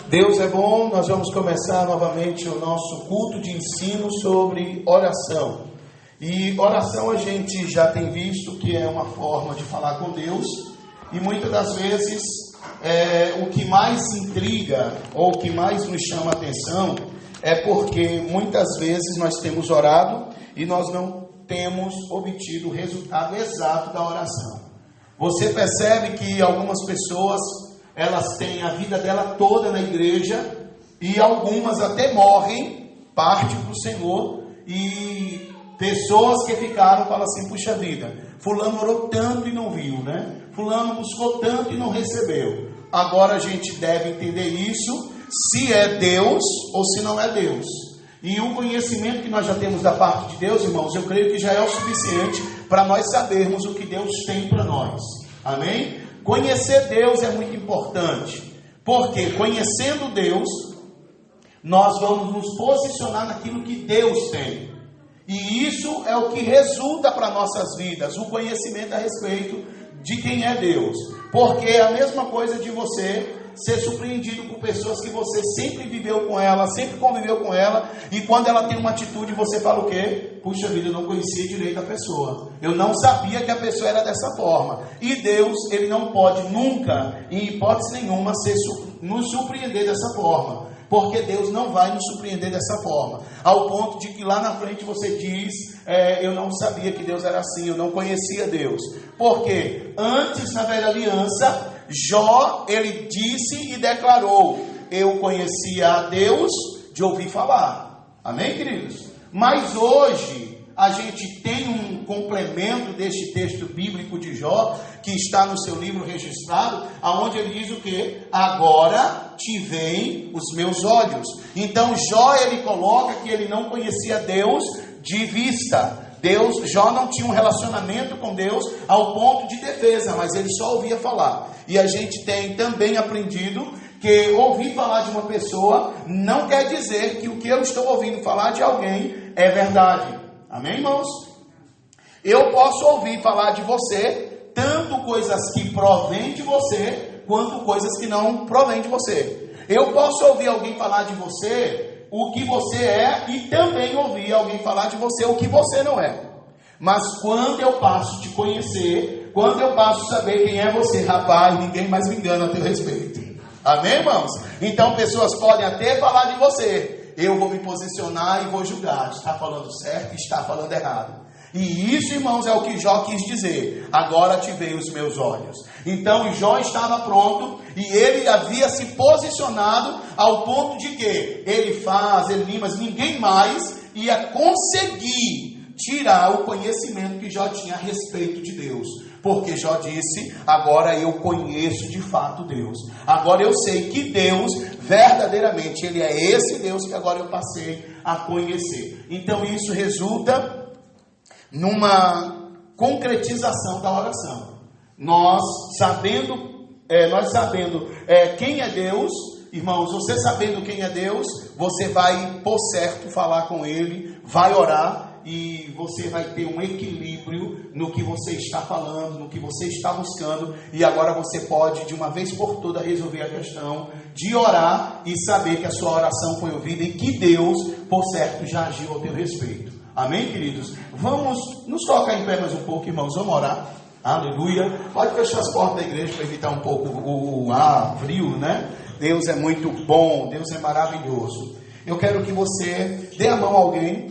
Deus é bom. Nós vamos começar novamente o nosso culto de ensino sobre oração. E oração a gente já tem visto que é uma forma de falar com Deus. E muitas das vezes o que mais intriga ou o que mais nos chama a atenção é porque muitas vezes nós temos orado e nós não temos obtido o resultado exato da oração. Você percebe que algumas pessoas, elas têm a vida dela toda na igreja e algumas até morrem, partem para o Senhor, e pessoas que ficaram falam assim: puxa vida, fulano orou tanto e não viu, né? Fulano buscou tanto e não recebeu. Agora a gente deve entender isso, se é Deus ou se não é Deus. E o conhecimento que nós já temos da parte de Deus, irmãos, eu creio que já é o suficiente para nós sabermos o que Deus tem para nós. Amém? Conhecer Deus é muito importante, porque conhecendo Deus, nós vamos nos posicionar naquilo que Deus tem. E isso é o que resulta para nossas vidas, o conhecimento a respeito de quem é Deus. Porque é a mesma coisa de você ser surpreendido por pessoas que você sempre viveu com ela, sempre conviveu com ela, e quando ela tem uma atitude, você fala o quê? Puxa vida, eu não conhecia direito a pessoa, eu não sabia que a pessoa era dessa forma. E Deus, Ele não pode nunca, em hipótese nenhuma, nos surpreender dessa forma, porque Deus não vai nos surpreender dessa forma, ao ponto de que lá na frente você diz: eu não sabia que Deus era assim, eu não conhecia Deus. Porque antes, na velha aliança, Jó, ele disse e declarou: eu conhecia a Deus de ouvir falar. Amém, queridos? Mas hoje a gente tem um complemento deste texto bíblico de Jó, que está no seu livro registrado, aonde ele diz o quê? Agora te veem os meus olhos. Então Jó, ele coloca que ele não conhecia Deus de vista. Jó não tinha um relacionamento com Deus ao ponto de defesa, mas ele só ouvia falar. E a gente tem também aprendido que ouvir falar de uma pessoa não quer dizer que o que eu estou ouvindo falar de alguém é verdade. Amém, irmãos? Eu posso ouvir falar de você, tanto coisas que provêm de você, quanto coisas que não provêm de você. Eu posso ouvir alguém falar de você o que você é, e também ouvir alguém falar de você o que você não é. Mas quando eu passo a te conhecer, quando eu passo a saber quem é você, rapaz, ninguém mais me engana a teu respeito. Amém, irmãos? Então pessoas podem até falar de você, eu vou me posicionar e vou julgar: está falando certo, está falando errado. E isso, irmãos, é o que Jó quis dizer: agora te veio os meus olhos. Então Jó estava pronto, e ele havia se posicionado ao ponto de que ele mas ninguém mais ia conseguir tirar o conhecimento que Jó tinha a respeito de Deus. Porque Jó disse: agora eu conheço de fato Deus. Agora eu sei que Deus, verdadeiramente, Ele é esse Deus que agora eu passei a conhecer. Então isso resulta numa concretização da oração. Nós sabendo quem é Deus, irmãos, você sabendo quem é Deus, você vai, por certo, falar com Ele, vai orar, e você vai ter um equilíbrio no que você está falando, no que você está buscando, e agora você pode, de uma vez por todas, resolver a questão de orar e saber que a sua oração foi ouvida e que Deus, por certo, já agiu ao teu respeito. Amém, queridos? Vamos nos colocar em pé mais um pouco, irmãos, vamos orar. Aleluia. Pode fechar as portas da igreja para evitar um pouco o ar frio, né? Deus é muito bom, Deus é maravilhoso. Eu quero que você dê a mão a alguém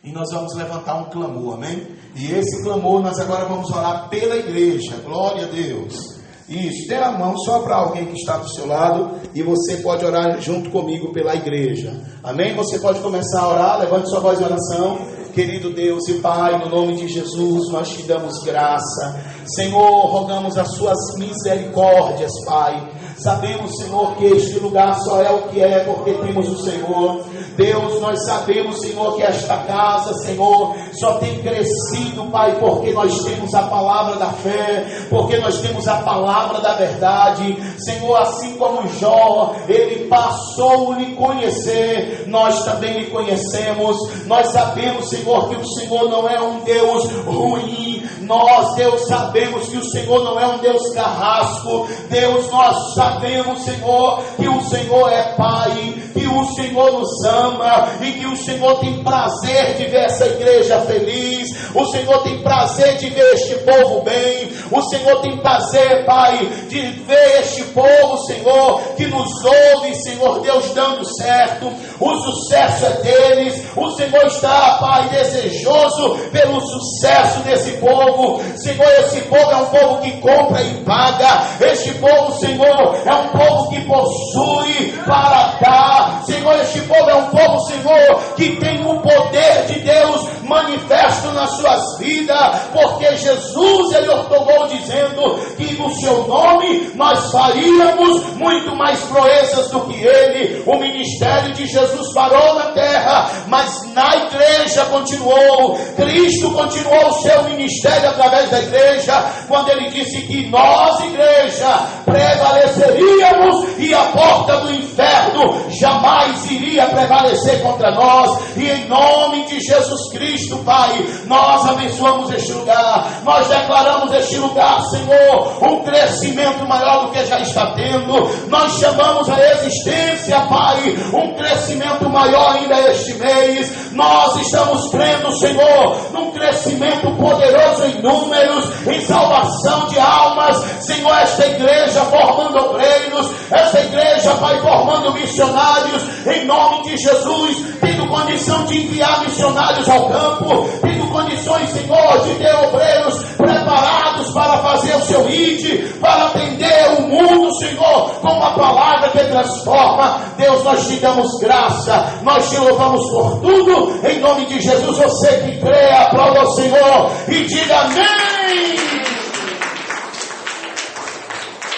e nós vamos levantar um clamor, amém? E esse clamor nós agora vamos orar pela igreja. Glória a Deus. Isso, dê a mão só para alguém que está do seu lado, e você pode orar junto comigo pela igreja. Amém? Você pode começar a orar, levante sua voz em oração. Querido Deus e Pai, no nome de Jesus, nós te damos graça. Senhor, rogamos as suas misericórdias, Pai. Sabemos, Senhor, que este lugar só é o que é porque temos o Senhor. Deus, nós sabemos, Senhor, que esta casa, Senhor, só tem crescido, Pai, porque nós temos a palavra da fé, porque nós temos a palavra da verdade. Senhor, assim como Jó, ele passou a lhe conhecer, nós também lhe conhecemos. Nós sabemos, Senhor, que o Senhor não é um Deus ruim. Nós, Deus, sabemos que o Senhor não é um Deus carrasco. Deus, nós sabemos, Senhor, que o Senhor é Pai, que o Senhor nos ama e que o Senhor tem prazer de ver essa igreja feliz. O Senhor tem prazer de ver este povo bem. O Senhor tem prazer, Pai, de ver este povo, Senhor, que nos ouve, Senhor Deus, dando certo. O sucesso é deles. O Senhor está, Pai, desejoso pelo sucesso desse povo. Senhor, esse povo é um povo que compra e paga. Este povo, Senhor, é um povo que possui para dar. Senhor, este povo é um povo, Senhor, que tem o poder de Deus manifesto nas suas vidas, porque Jesus, Ele ortogou dizendo que no seu nome nós faríamos muito mais proezas do que Ele. O ministério de Jesus parou na terra, mas na igreja continuou. Cristo continuou o seu ministério através da igreja, quando Ele disse que nós, igreja, prevaleceríamos e a porta do inferno jamais iria prevalecer contra nós. E em nome de Jesus Cristo, Pai, nós abençoamos este lugar, nós declaramos este lugar, Senhor, um crescimento maior do que já está tendo. Nós chamamos a existência, Pai, um crescimento maior ainda este mês. Nós estamos crendo, Senhor, num crescimento poderoso em números, em salvação de almas. Senhor, esta igreja formando obreiros, esta igreja, Pai, formando missionários, em nome de Jesus, tendo condição de enviar missionários ao campo, tendo condições, Senhor, de ter obreiros preparados para fazer o seu ID, para atender o mundo, Senhor, com uma palavra que transforma. Deus, nós te damos graça, nós te louvamos por tudo, em nome de Jesus. Você que crê, aplauda o Senhor e diga amém.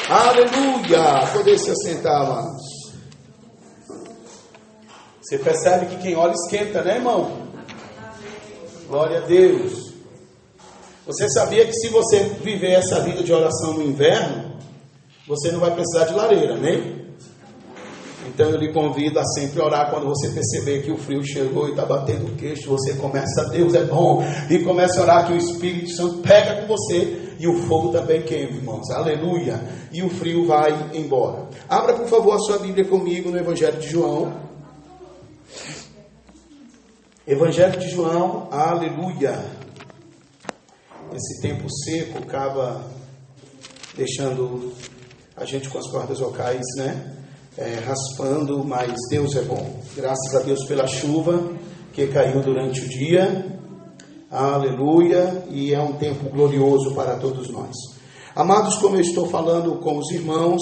Aleluia. Poder se assentar, amados. Você percebe que quem ora esquenta, né, irmão? Glória a Deus. Você sabia que se você viver essa vida de oração no inverno, você não vai precisar de lareira, né? Então eu lhe convido a sempre orar. Quando você perceber que o frio chegou e está batendo o queixo, você começa, Deus é bom, e começa a orar que o Espírito Santo pega com você e o fogo também queima, irmãos. Aleluia. E o frio vai embora. Abra, por favor, a sua Bíblia comigo no Evangelho de João. Evangelho de João, aleluia. Esse tempo seco acaba deixando a gente com as cordas vocais, né? Raspando, mas Deus é bom. Graças a Deus pela chuva que caiu durante o dia. Aleluia. E é um tempo glorioso para todos nós. Amados, como eu estou falando com os irmãos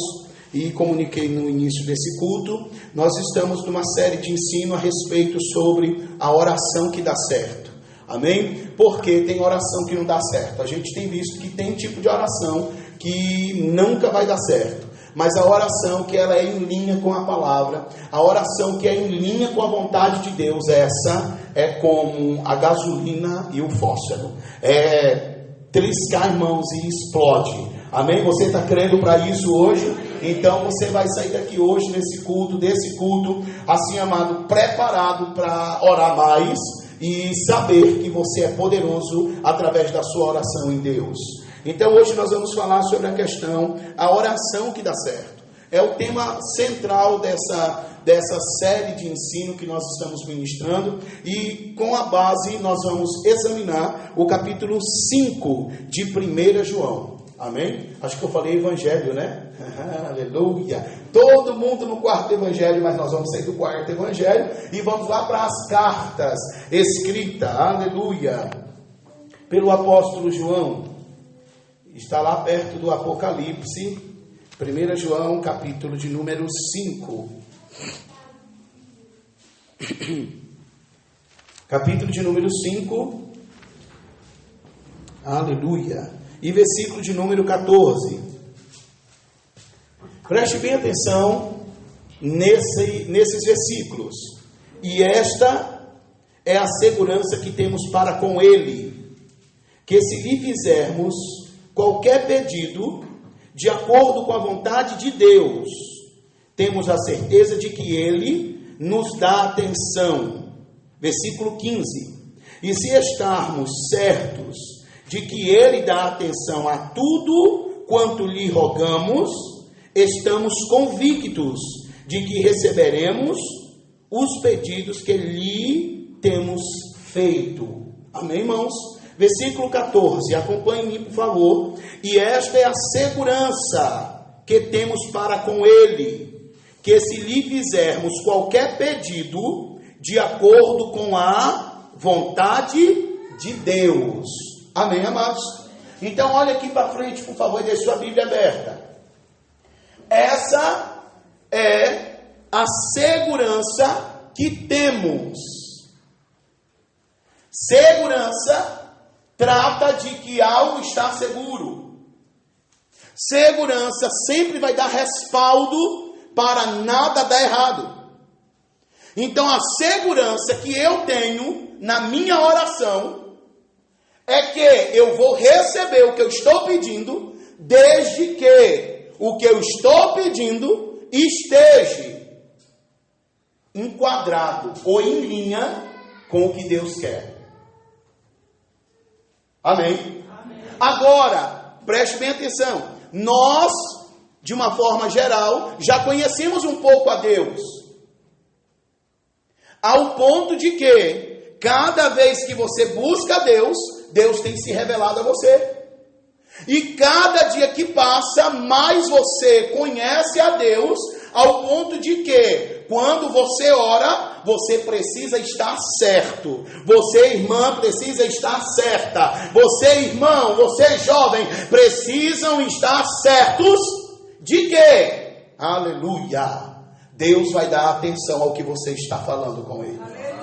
e comuniquei no início desse culto, nós estamos numa série de ensino a respeito sobre a oração que dá certo. Amém? Porque tem oração que não dá certo. A gente tem visto que tem tipo de oração que nunca vai dar certo. Mas a oração que ela é em linha com a palavra, a oração que é em linha com a vontade de Deus, essa é como a gasolina e o fósforo. É triscar, irmãos, e explode. Amém? Você está crendo para isso hoje? Então você vai sair daqui hoje nesse culto, desse culto, assim amado, preparado para orar mais e saber que você é poderoso através da sua oração em Deus. Então hoje nós vamos falar sobre a questão, a oração que dá certo. É o tema central dessa série de ensino que nós estamos ministrando. E com a base nós vamos examinar o capítulo 5 de 1 João. Amém? Acho que eu falei evangelho, né? Aleluia. Todo mundo no quarto evangelho, mas nós vamos sair do quarto evangelho e vamos lá para as cartas escritas, aleluia, pelo apóstolo João. Está lá perto do Apocalipse, 1 João, capítulo de número 5. Capítulo de número 5. Aleluia. E versículo de número 14. Preste bem atenção nesses versículos. E esta é a segurança que temos para com Ele, que se lhe fizermos qualquer pedido de acordo com a vontade de Deus, temos a certeza de que Ele nos dá atenção. Versículo 15. E se estarmos certos de que Ele dá atenção a tudo quanto lhe rogamos, estamos convictos de que receberemos os pedidos que lhe temos feito. Amém, irmãos? Versículo 14, acompanhe-me, por favor. E esta é a segurança que temos para com ele, que se lhe fizermos qualquer pedido de acordo com a vontade de Deus. Amém, amados? Então, olha aqui para frente, por favor, e deixe sua Bíblia aberta. Essa é a segurança que temos. Segurança trata de que algo está seguro. Segurança sempre vai dar respaldo para nada dar errado. Então a segurança que eu tenho na minha oração é que eu vou receber o que eu estou pedindo, desde que o que eu estou pedindo esteja enquadrado ou em linha com o que Deus quer. Amém? Amém. Agora, preste bem atenção. Nós, de uma forma geral, já conhecemos um pouco a Deus. Ao ponto de que, cada vez que você busca a Deus, Deus tem se revelado a você. E cada dia que passa, mais você conhece a Deus, ao ponto de que, quando você ora, você precisa estar certo. Você, irmã, precisa estar certa. Você, irmão, você, jovem, precisam estar certos de que, aleluia, Deus vai dar atenção ao que você está falando com Ele. Aleluia!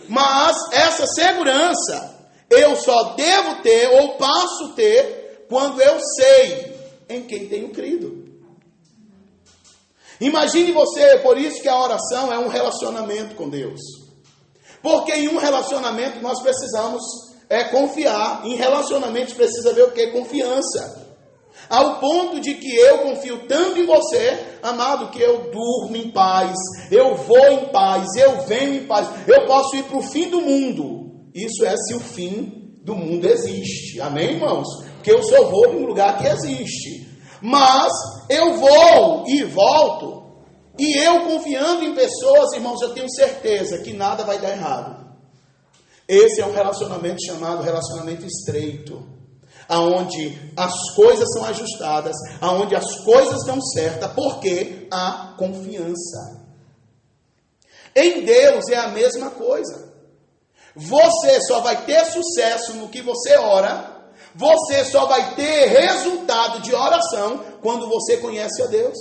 Mas essa segurança eu só devo ter ou passo ter quando eu sei em quem tenho crido. Imagine você, por isso que a oração é um relacionamento com Deus. Porque em um relacionamento nós precisamos confiar. Em relacionamentos precisa ver o que? Confiança. Ao ponto de que eu confio tanto em você, amado, que eu durmo em paz, eu vou em paz, eu venho em paz, eu posso ir para o fim do mundo. Isso é se o fim do mundo existe. Amém, irmãos? Porque eu só vou para um lugar que existe. Mas eu vou e volto. E eu confiando em pessoas, irmãos, eu tenho certeza que nada vai dar errado. Esse é um relacionamento chamado relacionamento estreito, aonde as coisas são ajustadas, aonde as coisas dão certo, porque há confiança. Em Deus é a mesma coisa. Você só vai ter sucesso no que você ora, você só vai ter resultado de oração quando você conhece a Deus.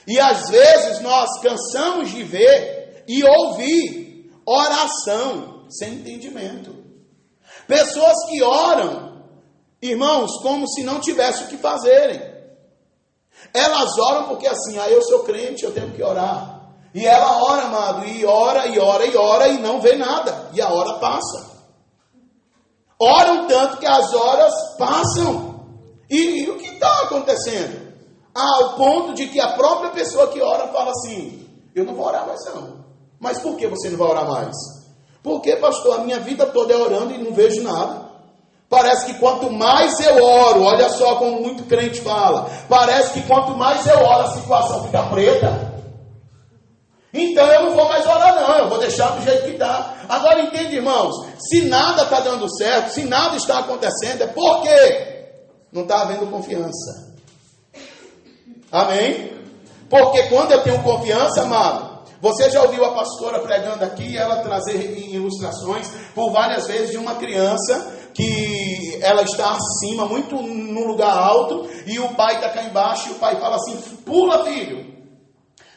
E às vezes nós cansamos de ver e ouvir oração sem entendimento. Pessoas que oram, irmãos, como se não tivessem o que fazerem. Elas oram porque assim, eu sou crente, eu tenho que orar. E ela ora, amado, e ora, e ora, e ora, e não vê nada. E a hora passa. Oram tanto que as horas passam. E o que está acontecendo? Ao ponto de que a própria pessoa que ora fala assim, eu não vou orar mais não. Mas por que você não vai orar mais? Porque, pastor, a minha vida toda é orando e não vejo nada. Parece que quanto mais eu oro, olha só como muito crente fala, parece que quanto mais eu oro, a situação fica preta. Então eu não vou mais orar não, eu vou deixar do jeito que está. Agora entende, irmãos, se nada está dando certo, se nada está acontecendo, é porque não está havendo confiança. Amém? Porque quando eu tenho confiança, amado, você já ouviu a pastora pregando aqui, ela trazer ilustrações por várias vezes de uma criança que ela está acima, muito num lugar alto, e o pai está cá embaixo, e o pai fala assim, pula filho.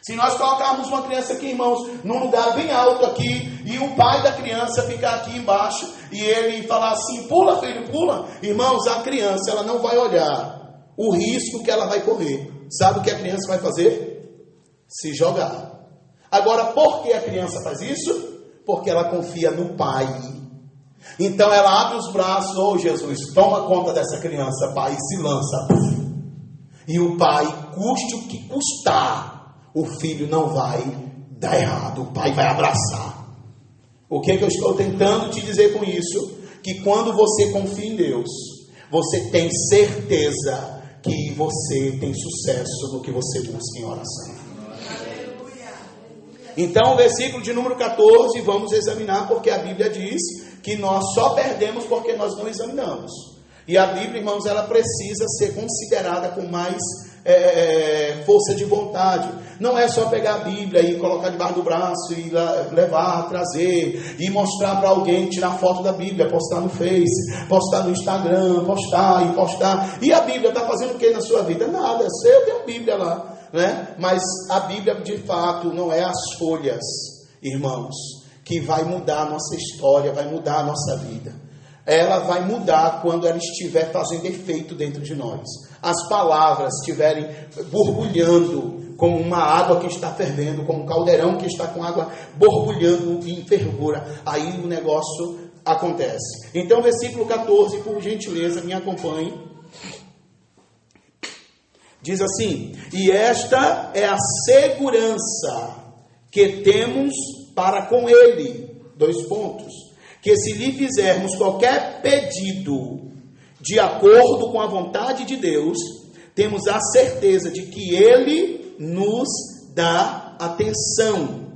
Se nós colocarmos uma criança aqui, irmãos, num lugar bem alto aqui, e o pai da criança ficar aqui embaixo, e ele falar assim, pula filho, pula. Irmãos, a criança, ela não vai olhar o risco que ela vai correr. Sabe o que a criança vai fazer? Se jogar. Agora, por que a criança faz isso? Porque ela confia no pai. Então ela abre os braços, Jesus, toma conta dessa criança, pai, e se lança. E o pai, custe o que custar, o filho não vai dar errado, o pai vai abraçar. O que eu estou tentando te dizer com isso? Que quando você confia em Deus, você tem certeza que você tem sucesso no que você busca em oração. Então, o versículo de número 14, vamos examinar, porque a Bíblia diz que nós só perdemos porque nós não examinamos. E a Bíblia, irmãos, ela precisa ser considerada com mais força de vontade. Não é só pegar a Bíblia e colocar debaixo do braço e levar, trazer e mostrar para alguém, tirar foto da Bíblia, postar no Face, postar no Instagram, postar. E a Bíblia está fazendo o que na sua vida? Nada, eu tenho a Bíblia lá, né? Mas a Bíblia de fato não é as folhas, irmãos, que vai mudar a nossa história, vai mudar a nossa vida. Ela vai mudar quando ela estiver fazendo efeito dentro de nós. As palavras estiverem borbulhando como uma água que está fervendo, como um caldeirão que está com água borbulhando em fervura. Aí o negócio acontece. Então, versículo 14, por gentileza, me acompanhe. Diz assim: e esta é a segurança que temos para com Ele. 2 pontos. Que se lhe fizermos qualquer pedido de acordo com a vontade de Deus, temos a certeza de que Ele nos dá atenção.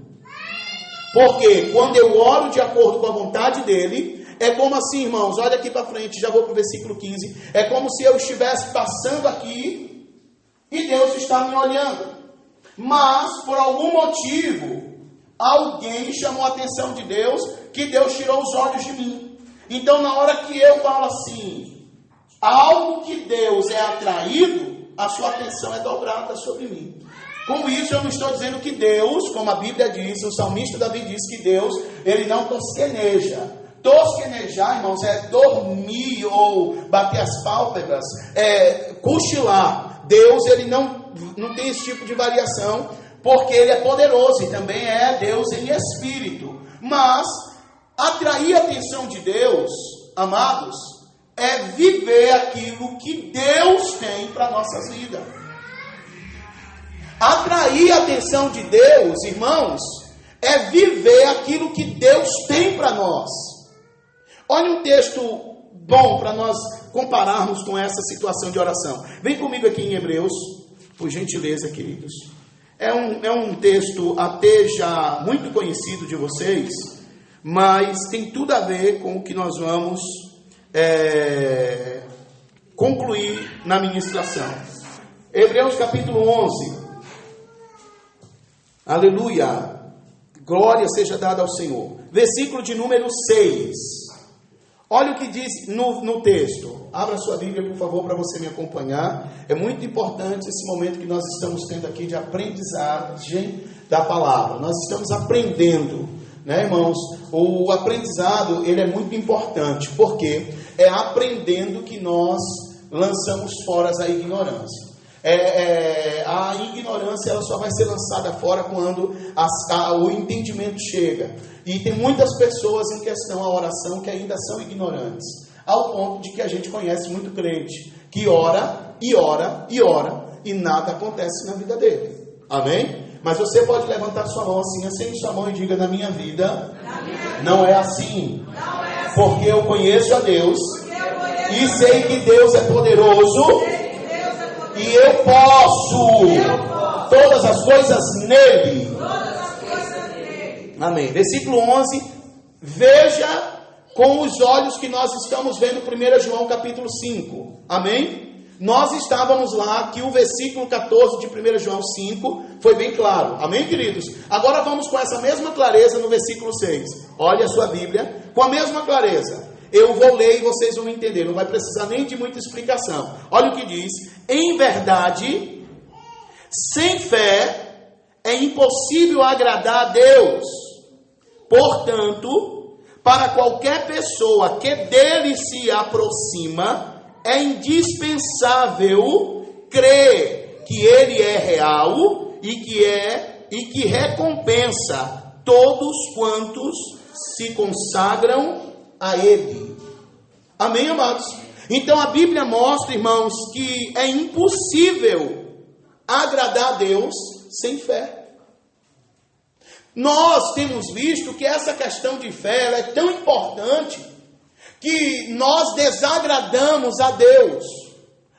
Porque quando eu oro de acordo com a vontade dEle, é como assim, irmãos, olha aqui para frente, já vou para o versículo 15, é como se eu estivesse passando aqui e Deus está me olhando. Mas, por algum motivo, alguém chamou a atenção de Deus, que Deus tirou os olhos de mim. Então, na hora que eu falo assim, algo que Deus é atraído, a sua atenção é dobrada sobre mim. Com isso, eu não estou dizendo que Deus, como a Bíblia diz, o salmista Davi diz que Deus, ele não tosqueneja. Tosquenejar, irmãos, é dormir ou bater as pálpebras, é cochilar. Deus, ele não tem esse tipo de variação, porque Ele é poderoso e também é Deus em espírito. Mas atrair a atenção de Deus, amados, é viver aquilo que Deus tem para nossas vidas. Atrair a atenção de Deus, irmãos, é viver aquilo que Deus tem para nós. Olha um texto bom para nós compararmos com essa situação de oração. Vem comigo aqui em Hebreus, por gentileza, queridos. É um texto até já muito conhecido de vocês, mas tem tudo a ver com o que nós vamos concluir na ministração. Hebreus capítulo 11. Aleluia. Glória seja dada ao Senhor. Versículo de número 6. Olha o que diz no texto. Abra sua Bíblia, por favor, para você me acompanhar. É muito importante esse momento que nós estamos tendo aqui de aprendizagem da palavra. Nós estamos aprendendo, né, irmãos? O aprendizado, ele é muito importante, porque é aprendendo que nós lançamos fora a ignorância. A ignorância, ela só vai ser lançada fora quando o entendimento chega. E tem muitas pessoas em questão à oração que ainda são ignorantes, ao ponto de que a gente conhece muito crente que ora e nada acontece na vida dele. Amém? Mas você pode levantar sua mão assim, acende sua mão e diga: na minha vida não é assim. Porque eu conheço a Deus e sei que Deus é poderoso e eu posso todas as coisas nele. Amém. Versículo 11. Veja com os olhos que nós estamos vendo 1 João capítulo 5. Amém? Nós estávamos lá, que o versículo 14 de 1 João 5 foi bem claro. Amém, queridos? Agora vamos com essa mesma clareza no versículo 6. Olha a sua Bíblia, com a mesma clareza. Eu vou ler e vocês vão entender, não vai precisar nem de muita explicação. Olha o que diz: em verdade, sem fé é impossível agradar a Deus. Portanto, para qualquer pessoa que dele se aproxima, é indispensável crer que ele é real e que recompensa todos quantos se consagram a ele. Amém, amados? Então a Bíblia mostra, irmãos, que é impossível agradar a Deus sem fé. Nós temos visto que essa questão de fé ela é tão importante que nós desagradamos a Deus.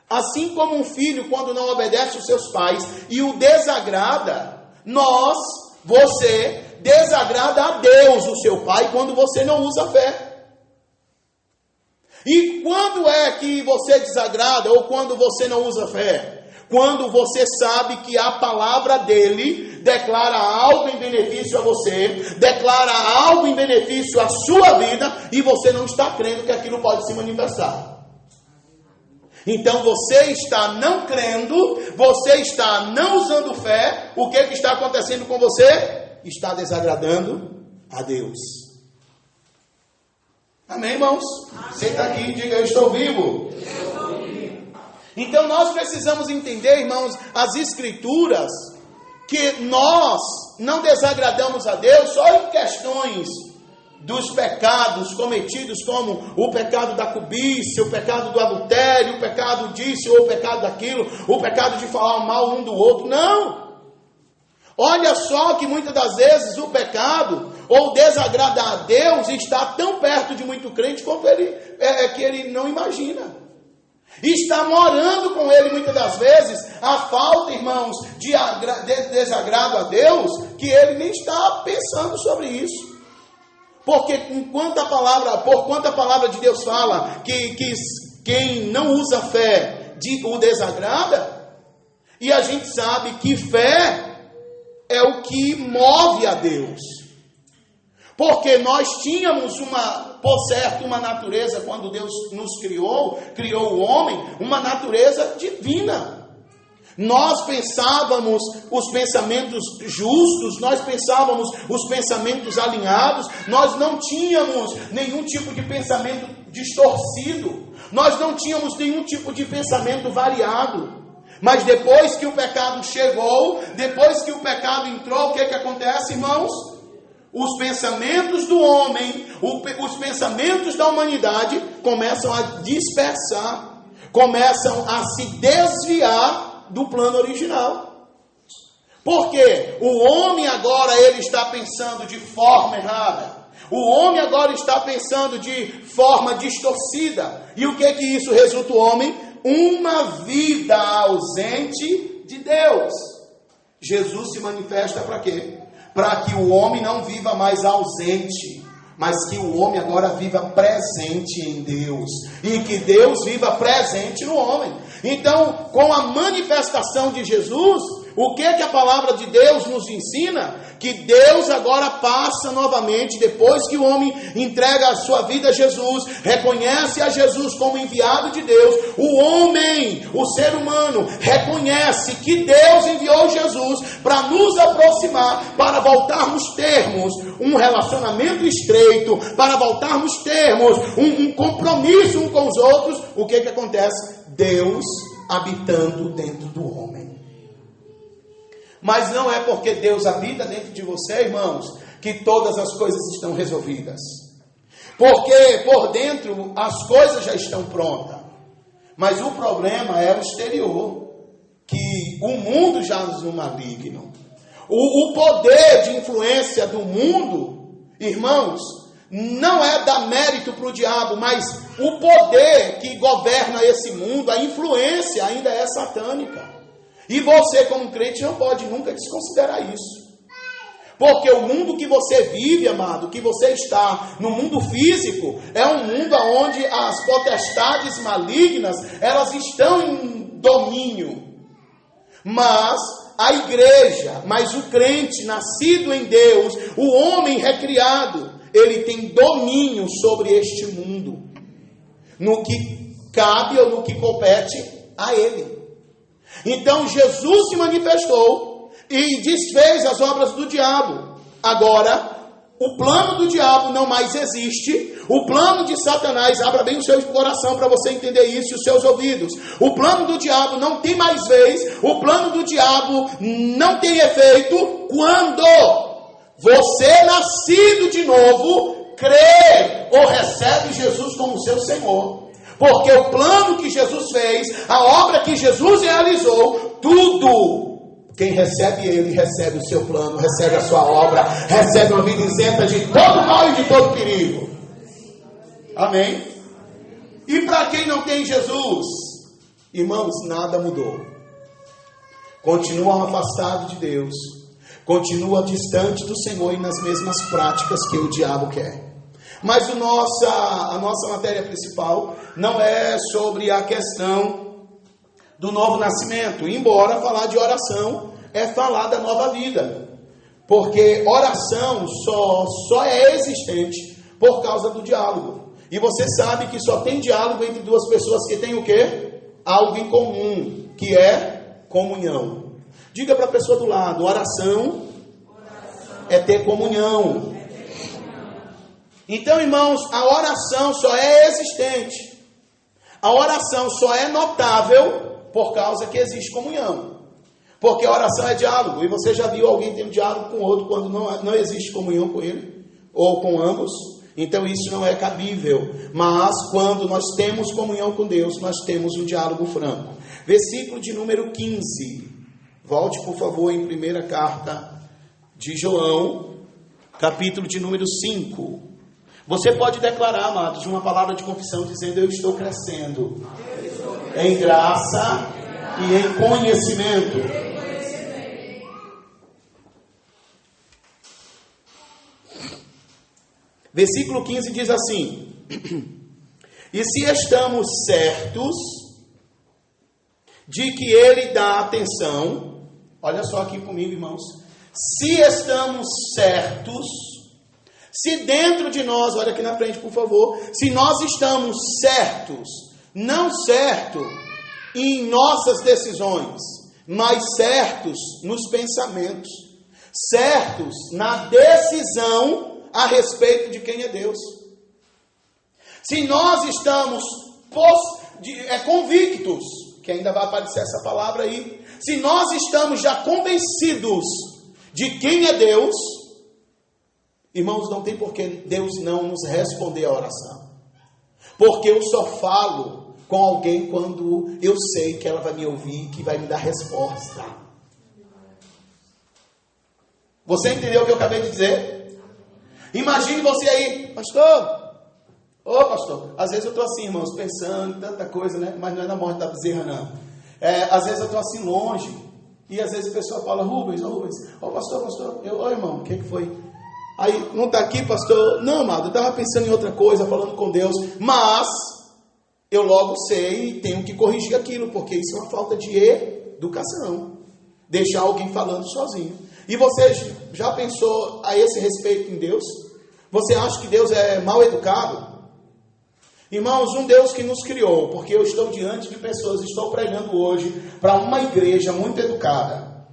Assim como um filho, quando não obedece aos seus pais e o desagrada, você desagrada a Deus, o seu pai, quando você não usa fé. E quando é que você desagrada ou quando você não usa fé? Quando você sabe que a palavra dele declara algo em benefício a você, declara algo em benefício à sua vida, e você não está crendo que aquilo pode se manifestar. Então você está não crendo, você está não usando fé, o que está acontecendo com você? Está desagradando a Deus. Amém, irmãos? Senta aqui e diga: eu estou vivo. Então nós precisamos entender, irmãos, as escrituras, que nós não desagradamos a Deus só em questões dos pecados cometidos, como o pecado da cobiça, o pecado do adultério, o pecado disso ou o pecado daquilo, o pecado de falar mal um do outro. Não! Olha só que muitas das vezes o pecado ou desagradar a Deus está tão perto de muito crente como que ele não imagina. Está morando com ele muitas das vezes a falta, irmãos, de desagrado a Deus, que ele nem está pensando sobre isso. Porque porquanto a palavra de Deus fala que quem não usa fé o desagrada, e a gente sabe que fé é o que move a Deus. Porque nós tínhamos por certo, uma natureza, quando Deus nos criou o homem, uma natureza divina. Nós pensávamos os pensamentos justos, nós pensávamos os pensamentos alinhados, nós não tínhamos nenhum tipo de pensamento distorcido, nós não tínhamos nenhum tipo de pensamento variado. Mas depois que o pecado chegou, depois que o pecado entrou, o que acontece, irmãos? Os pensamentos do homem, os pensamentos da humanidade começam a dispersar, começam a se desviar do plano original. Porque o homem agora ele está pensando de forma errada. O homem agora está pensando de forma distorcida. E o que isso resulta o homem? Uma vida ausente de Deus. Jesus se manifesta para quê? Para que o homem não viva mais ausente, mas que o homem agora viva presente em Deus, e que Deus viva presente no homem. Então, com a manifestação de Jesus, o que a palavra de Deus nos ensina? Que Deus agora passa novamente, depois que o homem entrega a sua vida a Jesus, reconhece a Jesus como enviado de Deus, o homem, o ser humano, reconhece que Deus enviou Jesus para nos aproximar, para voltarmos termos um relacionamento estreito, para voltarmos termos um compromisso um com os outros. O que acontece? Deus habitando dentro do homem. Mas não é porque Deus habita dentro de você, irmãos, que todas as coisas estão resolvidas. Porque por dentro as coisas já estão prontas. Mas o problema é o exterior, que o mundo jaz no maligno. O poder de influência do mundo, irmãos, não é dar mérito para o diabo, mas o poder que governa esse mundo, a influência ainda é satânica. E você, como crente, não pode nunca desconsiderar isso. Porque o mundo que você vive, amado, que você está no mundo físico, é um mundo onde as potestades malignas, elas estão em domínio. Mas a igreja, mas o crente nascido em Deus, o homem recriado, ele tem domínio sobre este mundo, no que cabe ou no que compete a ele. Então Jesus se manifestou e desfez as obras do diabo. Agora, o plano do diabo não mais existe. O plano de Satanás, abra bem o seu coração para você entender isso e os seus ouvidos. O plano do diabo não tem mais vez. O plano do diabo não tem efeito quando você, nascido de novo, crê ou recebe Jesus como seu Senhor. Porque o plano que Jesus fez, a obra que Jesus realizou, tudo, quem recebe ele, recebe o seu plano, recebe a sua obra, recebe uma vida isenta de todo mal e de todo perigo. Amém? E para quem não tem Jesus, Irmãos, nada mudou. Continuam afastados de Deus, continuam distante do Senhor e nas mesmas práticas que o diabo quer. Mas a nossa matéria principal não é sobre a questão do novo nascimento, embora falar de oração é falar da nova vida, porque oração só é existente por causa do diálogo. E você sabe que só tem diálogo entre duas pessoas que têm o quê? Algo em comum, que é comunhão. Diga para a pessoa do lado: oração é ter comunhão. Então, irmãos, a oração só é existente, a oração só é notável por causa que existe comunhão. Porque a oração é diálogo, e você já viu alguém ter um diálogo com o outro quando não existe comunhão com ele, ou com ambos? Então isso não é cabível. Mas quando nós temos comunhão com Deus, nós temos um diálogo franco. Versículo de número 15. Volte, por favor, em primeira carta de João, capítulo de número 5. Você pode declarar, amados, uma palavra de confissão dizendo: eu estou crescendo em graça e em conhecimento. Versículo 15 diz assim: e se estamos certos de que Ele dá atenção, olha só aqui comigo, irmãos, se estamos certos, se dentro de nós, olha aqui na frente, por favor, se nós estamos certos, não certo em nossas decisões, mas certos nos pensamentos, certos na decisão a respeito de quem é Deus. Se nós estamos convictos, que ainda vai aparecer essa palavra aí, se nós estamos já convencidos de quem é Deus, irmãos, não tem por que Deus não nos responder a oração. Porque eu só falo com alguém quando eu sei que ela vai me ouvir, que vai me dar resposta. Você entendeu o que eu acabei de dizer? Imagine você aí: pastor, pastor, às vezes eu estou assim, irmãos, pensando em tanta coisa, né? Mas não é na morte da bezerra, não. Às vezes eu estou assim longe, e às vezes a pessoa fala: Rubens, pastor, irmão, o que foi? Aí, não está aqui, pastor? Não, amado, eu estava pensando em outra coisa, falando com Deus, mas eu logo sei e tenho que corrigir aquilo, porque isso é uma falta de educação, deixar alguém falando sozinho. E você já pensou a esse respeito em Deus? Você acha que Deus é mal educado? Irmãos, um Deus que nos criou, porque eu estou diante de pessoas, estou pregando hoje para uma igreja muito educada.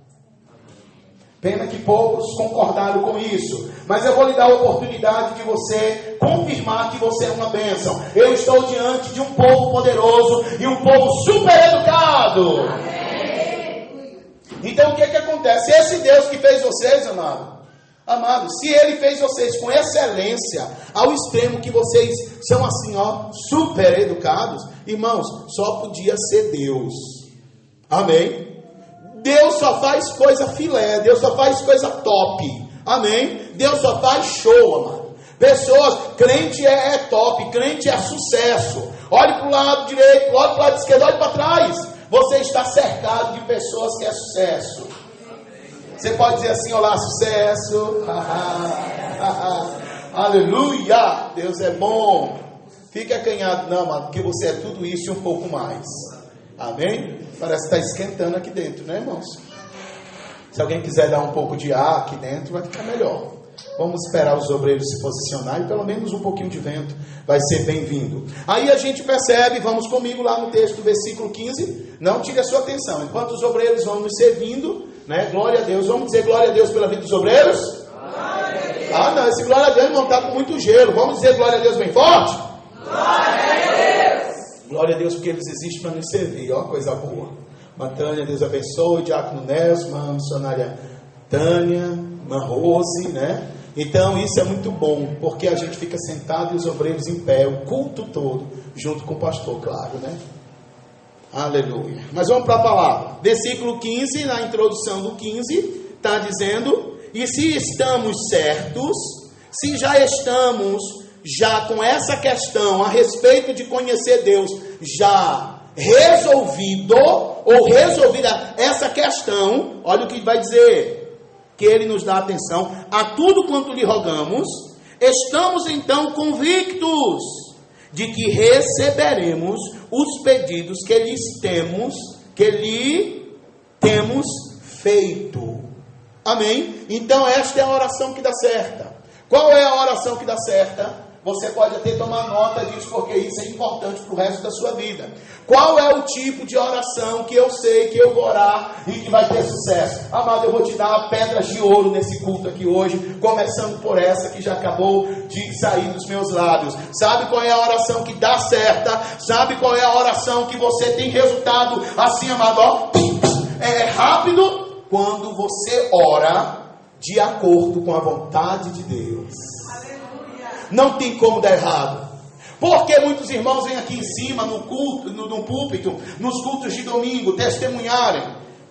Pena que poucos concordaram com isso, mas eu vou lhe dar a oportunidade de você confirmar que você é uma bênção. Eu estou diante de um povo poderoso e um povo super educado. Então o que acontece? Esse Deus que fez vocês, amados, se Ele fez vocês com excelência, ao extremo que vocês são assim, super educados, irmãos, só podia ser Deus. Amém? Deus só faz coisa filé, Deus só faz coisa top. Amém? Deus só faz show, amado. Pessoas, crente é top, crente é sucesso. Olhe para o lado direito, olhe para o lado esquerdo, olhe para trás. Você está cercado de pessoas que é sucesso. Você pode dizer assim: olá, sucesso. Aleluia, Deus é bom. Fique acanhado, não, amado, porque você é tudo isso e um pouco mais. Amém? Parece que está esquentando aqui dentro, né, irmãos? Se alguém quiser dar um pouco de ar aqui dentro, vai ficar melhor. Vamos esperar os obreiros se posicionarem, pelo menos um pouquinho de vento vai ser bem-vindo. Aí a gente percebe, vamos comigo lá no texto do versículo 15, não tire a sua atenção, enquanto os obreiros vão nos servindo, né? Glória a Deus, vamos dizer glória a Deus pela vida dos obreiros? Glória a Deus. Não, esse glória a Deus não está com muito gelo, vamos dizer glória a Deus bem forte? Glória a Deus! Glória a Deus porque eles existem para nos servir, ó, coisa boa. Tânia, Deus abençoe, Diácono Nelson, irmã missionária Tânia, irmã Rose, né? Então isso é muito bom, porque a gente fica sentado e os obreiros em pé, o culto todo, junto com o pastor, claro, né? Aleluia. Mas vamos para a palavra. Versículo 15, na introdução do 15, está dizendo: e se estamos certos, se já estamos com essa questão a respeito de conhecer Deus, já resolvido ou resolvida essa questão, olha o que vai dizer, que ele nos dá atenção a tudo quanto lhe rogamos, estamos então convictos de que receberemos os pedidos que lhe temos feito. Amém? Então esta é a oração que dá certa. Qual é a oração que dá certa? Você pode até tomar nota disso, porque isso é importante para o resto da sua vida. Qual é o tipo de oração que eu sei que eu vou orar e que vai ter sucesso? Amado, eu vou te dar pedras de ouro nesse culto aqui hoje, começando por essa que já acabou de sair dos meus lábios. Sabe qual é a oração que dá certa? Sabe qual é a oração que você tem resultado assim, amado? Ó, é rápido quando você ora de acordo com a vontade de Deus. Não tem como dar errado. Porque muitos irmãos vêm aqui em cima, no culto, no púlpito, nos cultos de domingo, testemunharem.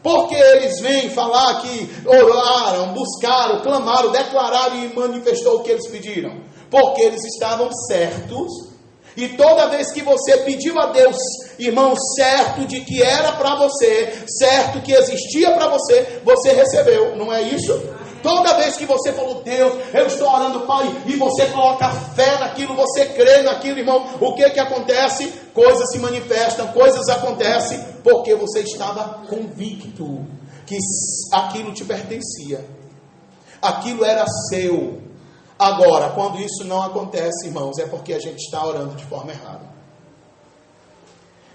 Porque eles vêm falar que oraram, buscaram, clamaram, declararam e manifestou o que eles pediram. Porque eles estavam certos. E toda vez que você pediu a Deus, irmão, certo de que era para você, certo que existia para você, você recebeu. Não é isso? Toda vez que você falou, Deus, eu estou orando, Pai, e você coloca fé naquilo, você crê naquilo, irmão, o que acontece? Coisas se manifestam, coisas acontecem, porque você estava convicto que aquilo te pertencia, aquilo era seu. Agora, quando isso não acontece, irmãos, é porque a gente está orando de forma errada.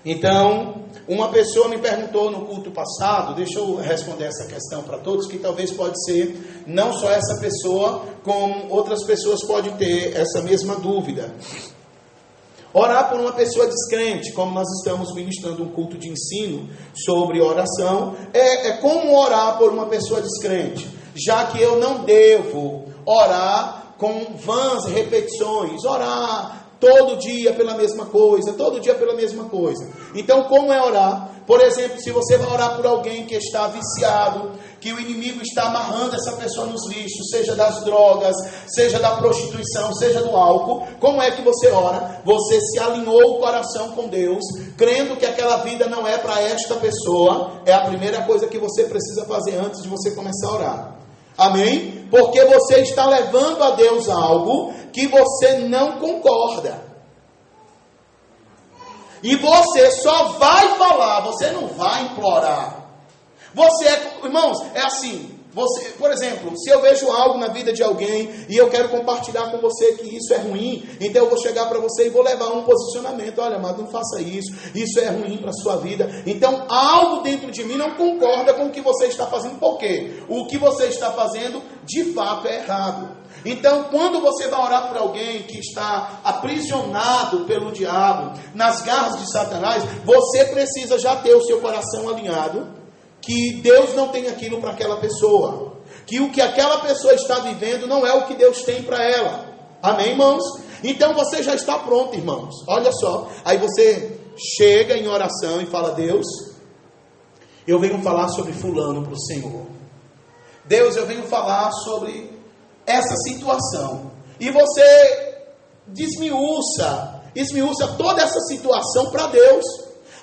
Então, uma pessoa me perguntou no culto passado, deixa eu responder essa questão para todos, que talvez pode ser, não só essa pessoa, como outras pessoas podem ter essa mesma dúvida. Orar por uma pessoa descrente, como nós estamos ministrando um culto de ensino sobre oração, é como orar por uma pessoa descrente, já que eu não devo orar com vãs repetições, orar todo dia pela mesma coisa, todo dia pela mesma coisa. Então, como é orar? Por exemplo, se você vai orar por alguém que está viciado, que o inimigo está amarrando essa pessoa nos lixos, seja das drogas, seja da prostituição, seja do álcool, como é que você ora? Você se alinhou o coração com Deus, crendo que aquela vida não é para esta pessoa. É a primeira coisa que você precisa fazer antes de você começar a orar. Amém? Porque você está levando a Deus algo que você não concorda. E você só vai falar, você não vai implorar. Irmãos, é assim. Você, por exemplo, se eu vejo algo na vida de alguém e eu quero compartilhar com você que isso é ruim, então eu vou chegar para você e vou levar um posicionamento. Olha, amado, não faça isso, isso é ruim para a sua vida. Então, algo dentro de mim não concorda com o que você está fazendo. Por quê? O que você está fazendo, de fato, é errado. Então, quando você vai orar por alguém que está aprisionado pelo diabo, nas garras de Satanás, você precisa já ter o seu coração alinhado, que Deus não tem aquilo para aquela pessoa, que o que aquela pessoa está vivendo não é o que Deus tem para ela. Amém, irmãos? Então você já está pronto, irmãos. Olha só, aí você chega em oração e fala: Deus, eu venho falar sobre fulano para o Senhor. Deus, eu venho falar sobre essa situação. E você esmiuça toda essa situação para Deus.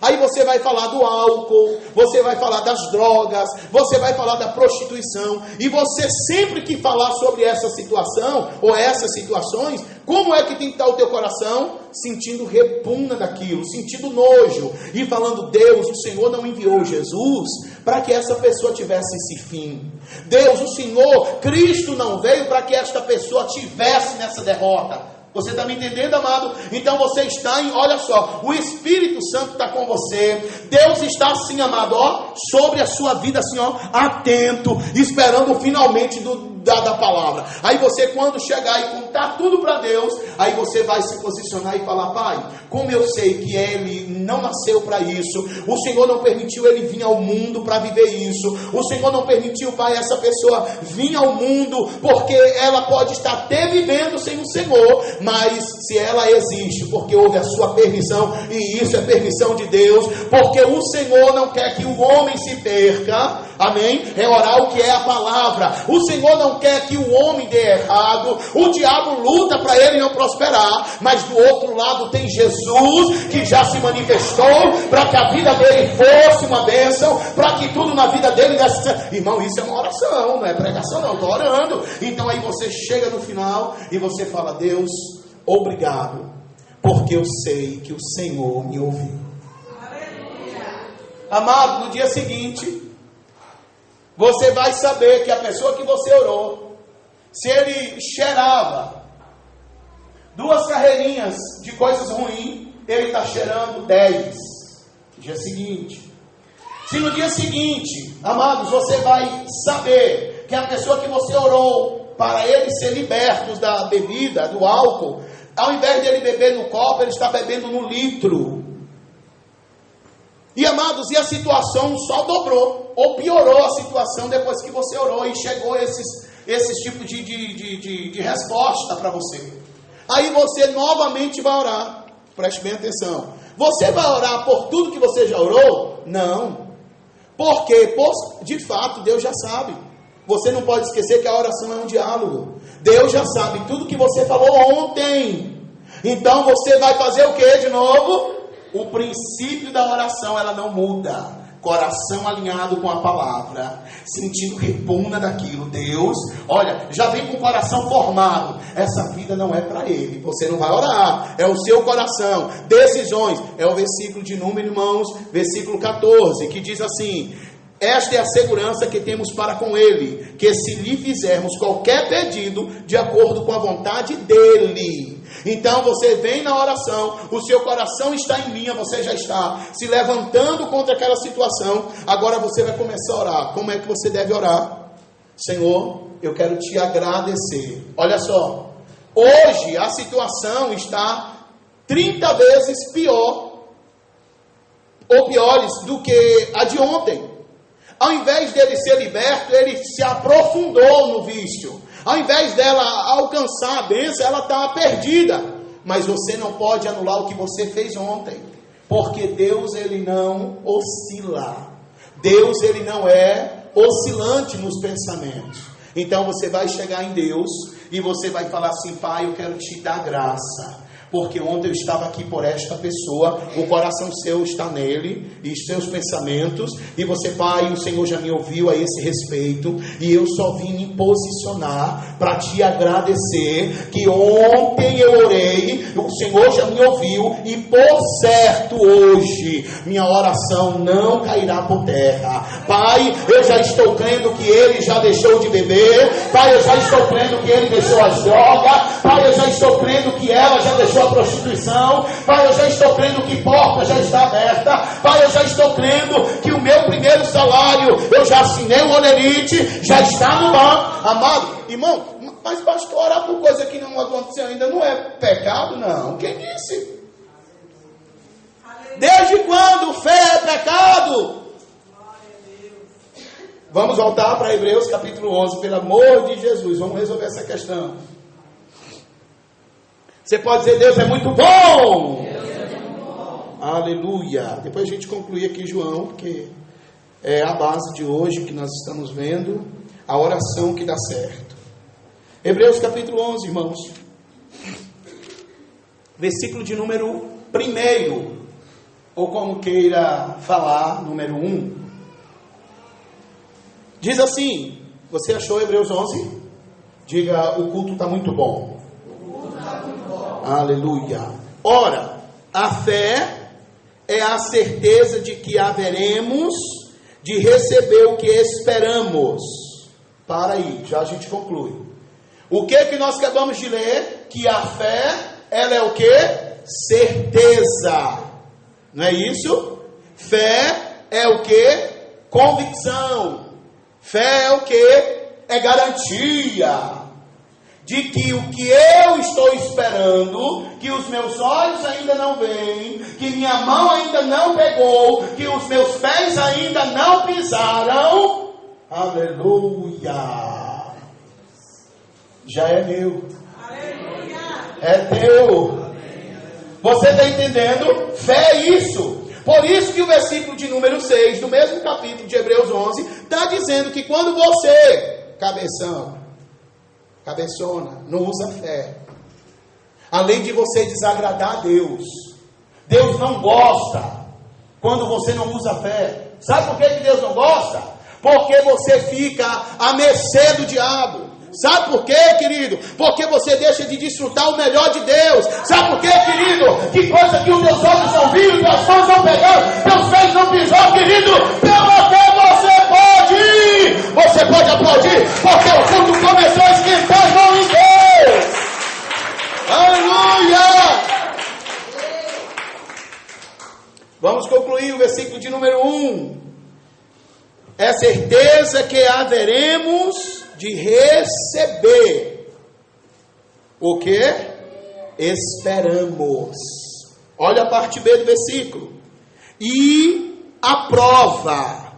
Aí você vai falar do álcool, você vai falar das drogas, você vai falar da prostituição. E você sempre que falar sobre essa situação, ou essas situações, como é que tem que estar o teu coração? Sentindo repugna daquilo, sentindo nojo. E falando: Deus, o Senhor não enviou Jesus para que essa pessoa tivesse esse fim. Deus, o Senhor, Cristo não veio para que esta pessoa tivesse nessa derrota. Você está me entendendo, amado? Então você está olha só, o Espírito Santo está com você. Deus está assim, amado, ó, sobre a sua vida, assim, ó, atento, esperando finalmente da palavra. Aí você, quando chegar e contar tudo para Deus, aí você vai se posicionar e falar: Pai, como eu sei que ele não nasceu para isso, o Senhor não permitiu ele vir ao mundo para viver isso, o Senhor não permitiu, Pai, essa pessoa vir ao mundo, porque ela pode estar até vivendo sem o Senhor, mas se ela existe, porque houve a sua permissão, e isso é permissão de Deus, porque o Senhor não quer que o homem se perca. Amém? É orar o que é a palavra. O Senhor não não quer que o homem dê errado, o diabo luta para ele não prosperar, mas do outro lado tem Jesus, que já se manifestou para que a vida dele fosse uma bênção, para que tudo na vida dele desse certo. Irmão, isso é uma oração, não é pregação não, estou orando. Então aí você chega no final e você fala: Deus, obrigado, porque eu sei que o Senhor me ouviu. Amado, no dia seguinte, você vai saber que a pessoa que você orou, se ele cheirava 2 carreirinhas de coisas ruins, ele está cheirando 10. Dia seguinte. Se no dia seguinte, amados, você vai saber que a pessoa que você orou para ele ser liberto da bebida, do álcool, ao invés de ele beber no copo, ele está bebendo no litro. E amados, e a situação só dobrou, ou piorou a situação depois que você orou e chegou esses tipos de resposta para você. Aí você novamente vai orar. Preste bem atenção. Você vai orar por tudo que você já orou? Não. Porque, de fato, Deus já sabe. Você não pode esquecer que a oração é um diálogo. Deus já sabe tudo que você falou ontem. Então você vai fazer o que de novo? O princípio da oração, ela não muda. Coração alinhado com a palavra, sentindo repugna daquilo. Deus, olha, já vem com o coração formado. Essa vida não é para ele. Você não vai orar, é o seu coração. Decisões, é o versículo de número, irmãos, versículo 14, que diz assim: esta é a segurança que temos para com ele, que se lhe fizermos qualquer pedido de acordo com a vontade dele. Então você vem na oração, o seu coração está em linha, você já está se levantando contra aquela situação. Agora você vai começar a orar. Como é que você deve orar? Senhor, eu quero te agradecer. Olha só, hoje a situação está 30 vezes pior, ou piores do que a de ontem. Ao invés dele ser liberto, ele se aprofundou no vício. Ao invés dela alcançar a bênção, ela está perdida. Mas você não pode anular o que você fez ontem. Porque Deus, ele não oscila. Deus, ele não é oscilante nos pensamentos. Então você vai chegar em Deus e você vai falar assim: Pai, eu quero te dar graça. Porque ontem eu estava aqui por esta pessoa, o coração seu está nele, e seus pensamentos, e você, Pai, o Senhor já me ouviu a esse respeito, e eu só vim me posicionar para te agradecer, que ontem eu orei, o Senhor já me ouviu, e por certo hoje, minha oração não cairá por terra. Pai, eu já estou crendo que ele já deixou de beber, Pai, eu já estou crendo que ele deixou as drogas, Pai, eu já estou crendo que ela já deixou a prostituição, Pai, eu já estou crendo que porta já está aberta, Pai, eu já estou crendo que o meu primeiro salário, eu já assinei o olerite, já está no banco. Amado, irmão, mas pastor, orar por coisa que não aconteceu ainda não é pecado? Não, quem disse? Desde quando fé é pecado? Vamos voltar para Hebreus capítulo 11, pelo amor de Jesus, vamos resolver essa questão. Você pode dizer: Deus é muito bom. Deus é muito bom. Aleluia. Depois a gente conclui aqui João, porque é a base de hoje que nós estamos vendo, a oração que dá certo. Hebreus capítulo 11, irmãos. Versículo de número 1, ou como queira falar, número 1. Diz assim, você achou Hebreus 11? Diga: o culto está muito bom. Aleluia. Ora, a fé é a certeza de que haveremos de receber o que esperamos. Para aí, já a gente conclui. O que nós acabamos de ler? Que a fé, ela é o que? Certeza. Não é isso? Fé é o que? Convicção. Fé é o que? É garantia de que o que eu estou esperando, que os meus olhos ainda não veem, que minha mão ainda não pegou, que os meus pés ainda não pisaram, aleluia, já é meu, aleluia. É teu. Você está entendendo? Fé é isso. Por isso que o versículo de número 6, do mesmo capítulo de Hebreus 11, está dizendo que quando você, cabeção, cabeçona, não usa fé. Além de você desagradar a Deus, Deus não gosta quando você não usa fé. Sabe por que Deus não gosta? Porque você fica à mercê do diabo. Sabe por quê, querido? Porque você deixa de desfrutar o melhor de Deus. Sabe por quê, querido? Que coisa que os teus olhos não viram, teus mãos não pegaram, teus pés não pisou, querido. Pelo que você pode aplaudir, porque o culto começou a esquentar a mão em Deus. Aleluia! Vamos concluir o versículo de número 1. É certeza que haveremos de receber o que? Esperamos. Olha a parte B do versículo. E a prova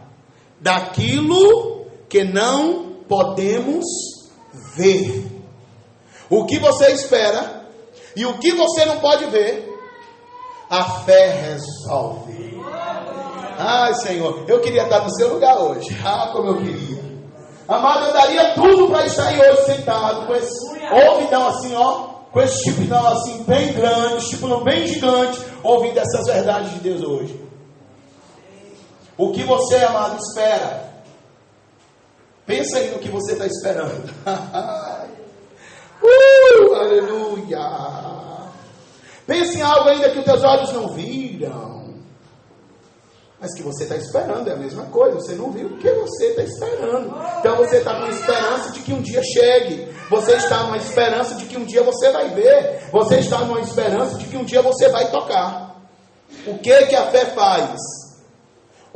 daquilo que não podemos ver. O que você espera e o que você não pode ver, a fé resolve. Ai, Senhor, eu queria estar no seu lugar hoje. Ah, como eu queria. Amado, eu daria tudo para estar aí hoje sentado com esse ouvidão assim, ó, com esse tipidão assim, bem grande, esse tipidão bem gigante, ouvindo essas verdades de Deus hoje. O que você, amado, espera? Pensa aí no que você está esperando. Aleluia. Pense em algo ainda que os teus olhos não viram, mas que você está esperando. É a mesma coisa. Você não viu o que você está esperando. Então você está com esperança de que um dia chegue. Você está numa esperança de que um dia você vai ver. Você está numa esperança de que um dia você vai tocar. O que a fé faz?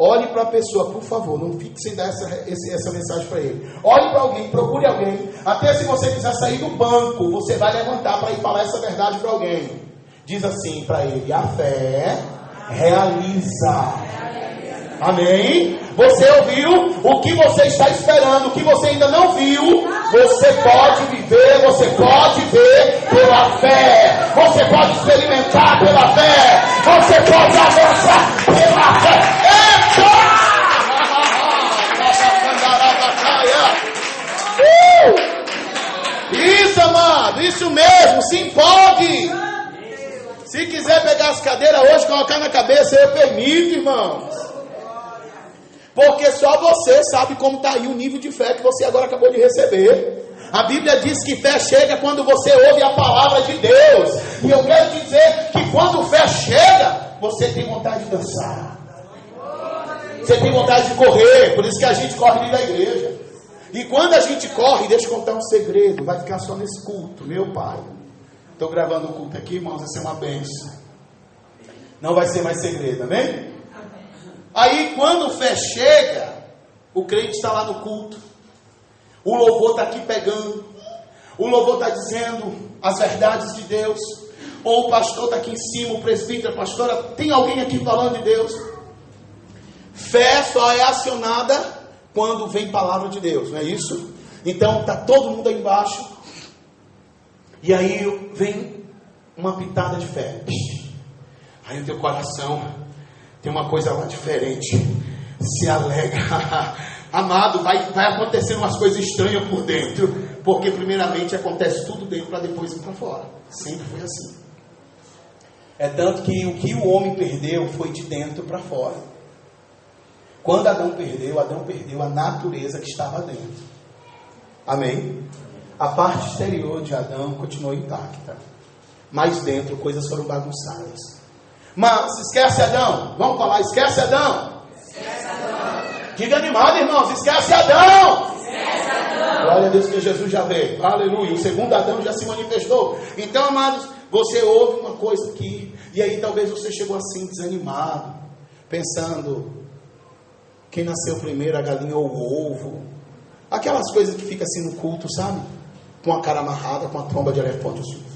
Olhe para a pessoa, por favor, não fique sem dar essa mensagem para ele. Olhe para alguém, procure alguém. Até se você quiser sair do banco, você vai levantar para ir falar essa verdade para alguém. Diz assim para ele: a fé realiza. Amém? Você ouviu o que você está esperando, o que você ainda não viu. Você pode viver, você pode ver pela fé. Você pode experimentar pela fé. Você pode avançar pela fé. Isso, amado, isso mesmo. Se empolgue. Se quiser pegar as cadeiras hoje, colocar na cabeça, eu permito, irmãos. Porque só você sabe como está aí o nível de fé que você agora acabou de receber. A Bíblia diz que fé chega quando você ouve a palavra de Deus. E eu quero dizer que quando fé chega, você tem vontade de dançar. Você tem vontade de correr. Por isso que a gente corre dentro da igreja. E quando a gente corre, deixa eu contar um segredo. Vai ficar só nesse culto, meu pai. Estou gravando o culto aqui, irmãos, vai ser uma bênção. Não vai ser mais segredo, amém? Aí quando fé chega, o crente está lá no culto, o louvor está aqui pegando, o louvor está dizendo as verdades de Deus, ou o pastor está aqui em cima, o presbítero, a pastora, tem alguém aqui falando de Deus. Fé só é acionada quando vem palavra de Deus, não é isso? Então está todo mundo aí embaixo, e aí vem uma pitada de fé. Aí o teu coração tem uma coisa lá diferente. Se alegra. Amado, vai acontecer umas coisas estranhas por dentro. Porque primeiramente acontece tudo dentro para depois ir para fora. Sempre foi assim. É tanto que o homem perdeu foi de dentro para fora. Quando Adão perdeu a natureza que estava dentro. Amém? A parte exterior de Adão continuou intacta. Mas dentro coisas foram bagunçadas. Mas esquece Adão. Vamos falar, esquece Adão. Esquece Adão. Diga animado, irmãos, esquece Adão. Esquece Adão. Glória a Deus que Jesus já veio. Aleluia. O segundo Adão já se manifestou. Então, amados, você ouve uma coisa aqui, e aí talvez você chegou assim desanimado, pensando: quem nasceu primeiro, a galinha ou o ovo? Aquelas coisas que ficam assim no culto, sabe? Com a cara amarrada, com a tromba de elefante assim.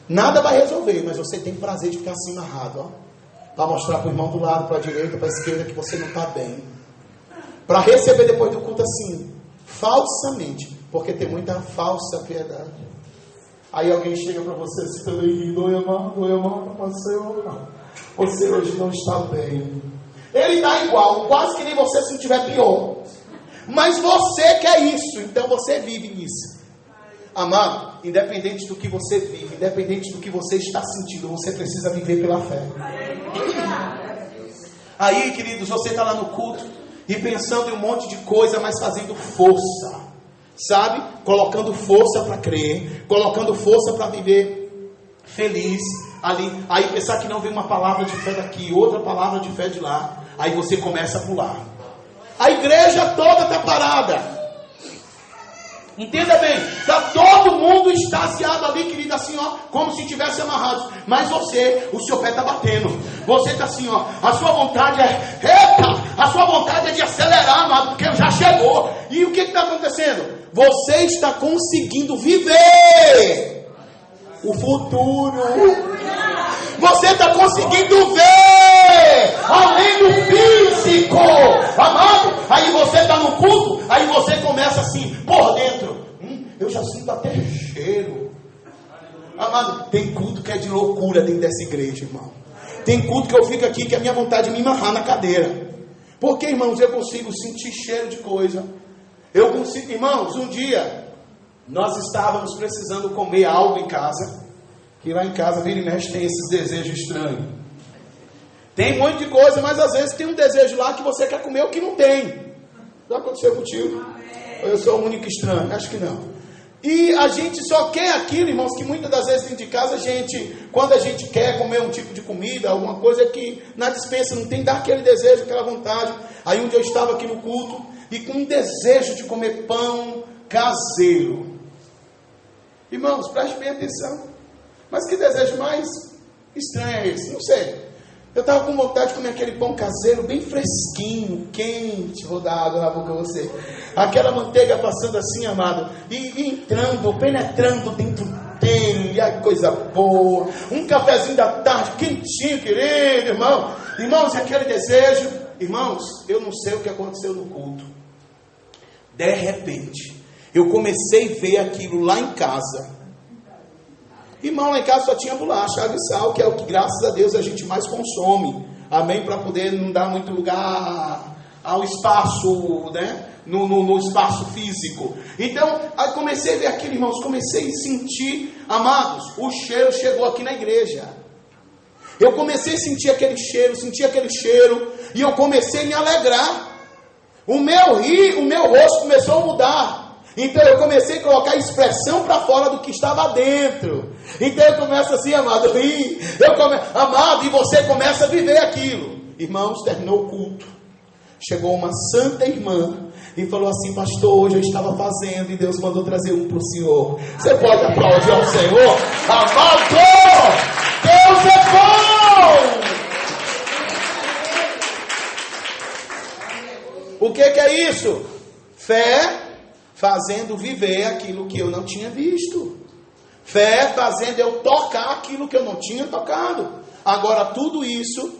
Nada vai resolver, mas você tem prazer de ficar assim amarrado, ó, para mostrar para o irmão do lado, para a direita, para a esquerda, que você não está bem, para receber depois do culto assim, falsamente, porque tem muita falsa piedade. Aí alguém chega para você assim também: oi irmão, você hoje não está bem. Ele está igual, quase que nem você se não tiver pior. Mas você quer isso, então você vive nisso. Amado, independente do que você vive, independente do que você está sentindo, você precisa viver pela fé. Aí, queridos, você está lá no culto e pensando em um monte de coisa, mas fazendo força, sabe? Colocando força para crer, colocando força para viver feliz ali. Aí pensar que não vem uma palavra de fé daqui, outra palavra de fé de lá. Aí você começa a pular. A igreja toda está parada. Entenda bem, está todo mundo extasiado ali, querido, assim, ó, como se estivesse amarrado. Mas você, o seu pé está batendo. Você está assim, ó, a sua vontade é, eita, a sua vontade é de acelerar, amado, porque já chegou. E o que está acontecendo? Você está conseguindo viver o futuro. Você está conseguindo ver além do físico, amado. Aí você está no culto, aí você começa assim, por dentro, eu já sinto até cheiro. Amado, tem culto que é de loucura dentro dessa igreja, irmão. Tem culto que eu fico aqui que a minha vontade é me amarrar na cadeira. Porque, irmãos, eu consigo sentir cheiro de coisa. Eu consigo, irmãos, um dia nós estávamos precisando comer algo em casa. Que lá em casa, vira e mexe, tem esses desejos estranhos. Tem um monte de coisa, mas às vezes tem um desejo lá que você quer comer o que não tem. Já aconteceu contigo? Ou eu sou o único estranho? Acho que não. E a gente só quer aquilo, irmãos, que muitas das vezes dentro de casa, quando a gente quer comer um tipo de comida, alguma coisa que na despensa não tem, dá aquele desejo, aquela vontade. Aí um dia eu estava aqui no culto e com um desejo de comer pão caseiro. Irmãos, preste bem atenção. Mas que desejo mais estranho é esse? Não sei. Eu estava com vontade de comer aquele pão caseiro bem fresquinho, quente. Vou dar água na boca a você. Aquela manteiga passando assim, amado. E entrando, penetrando dentro dele. Ai, coisa boa. Um cafezinho da tarde, quentinho, querido, irmão. Irmãos, e aquele desejo. Irmãos, eu não sei o que aconteceu no culto. De repente, eu comecei a ver aquilo lá em casa. Irmão, lá em casa só tinha bolacha, água e sal, que é o que, graças a Deus, a gente mais consome. Amém? Para poder não dar muito lugar ao espaço, né? No espaço físico. Então, aí comecei a ver aquilo, irmãos. Comecei a sentir, amados, o cheiro chegou aqui na igreja. Eu comecei a sentir aquele cheiro, e eu comecei a me alegrar. O meu rosto começou a mudar. Então eu comecei a colocar expressão para fora do que estava dentro. Então eu começo assim, amado, a rir. Amado, e você começa a viver aquilo. Irmãos, terminou o culto. Chegou uma santa irmã e falou assim: pastor, hoje eu estava fazendo e Deus mandou trazer um para o senhor. Você pode aplaudir ao Senhor? Amado, Deus é bom. O que é isso? Fé fazendo viver aquilo que eu não tinha visto. Fé fazendo eu tocar aquilo que eu não tinha tocado. Agora, tudo isso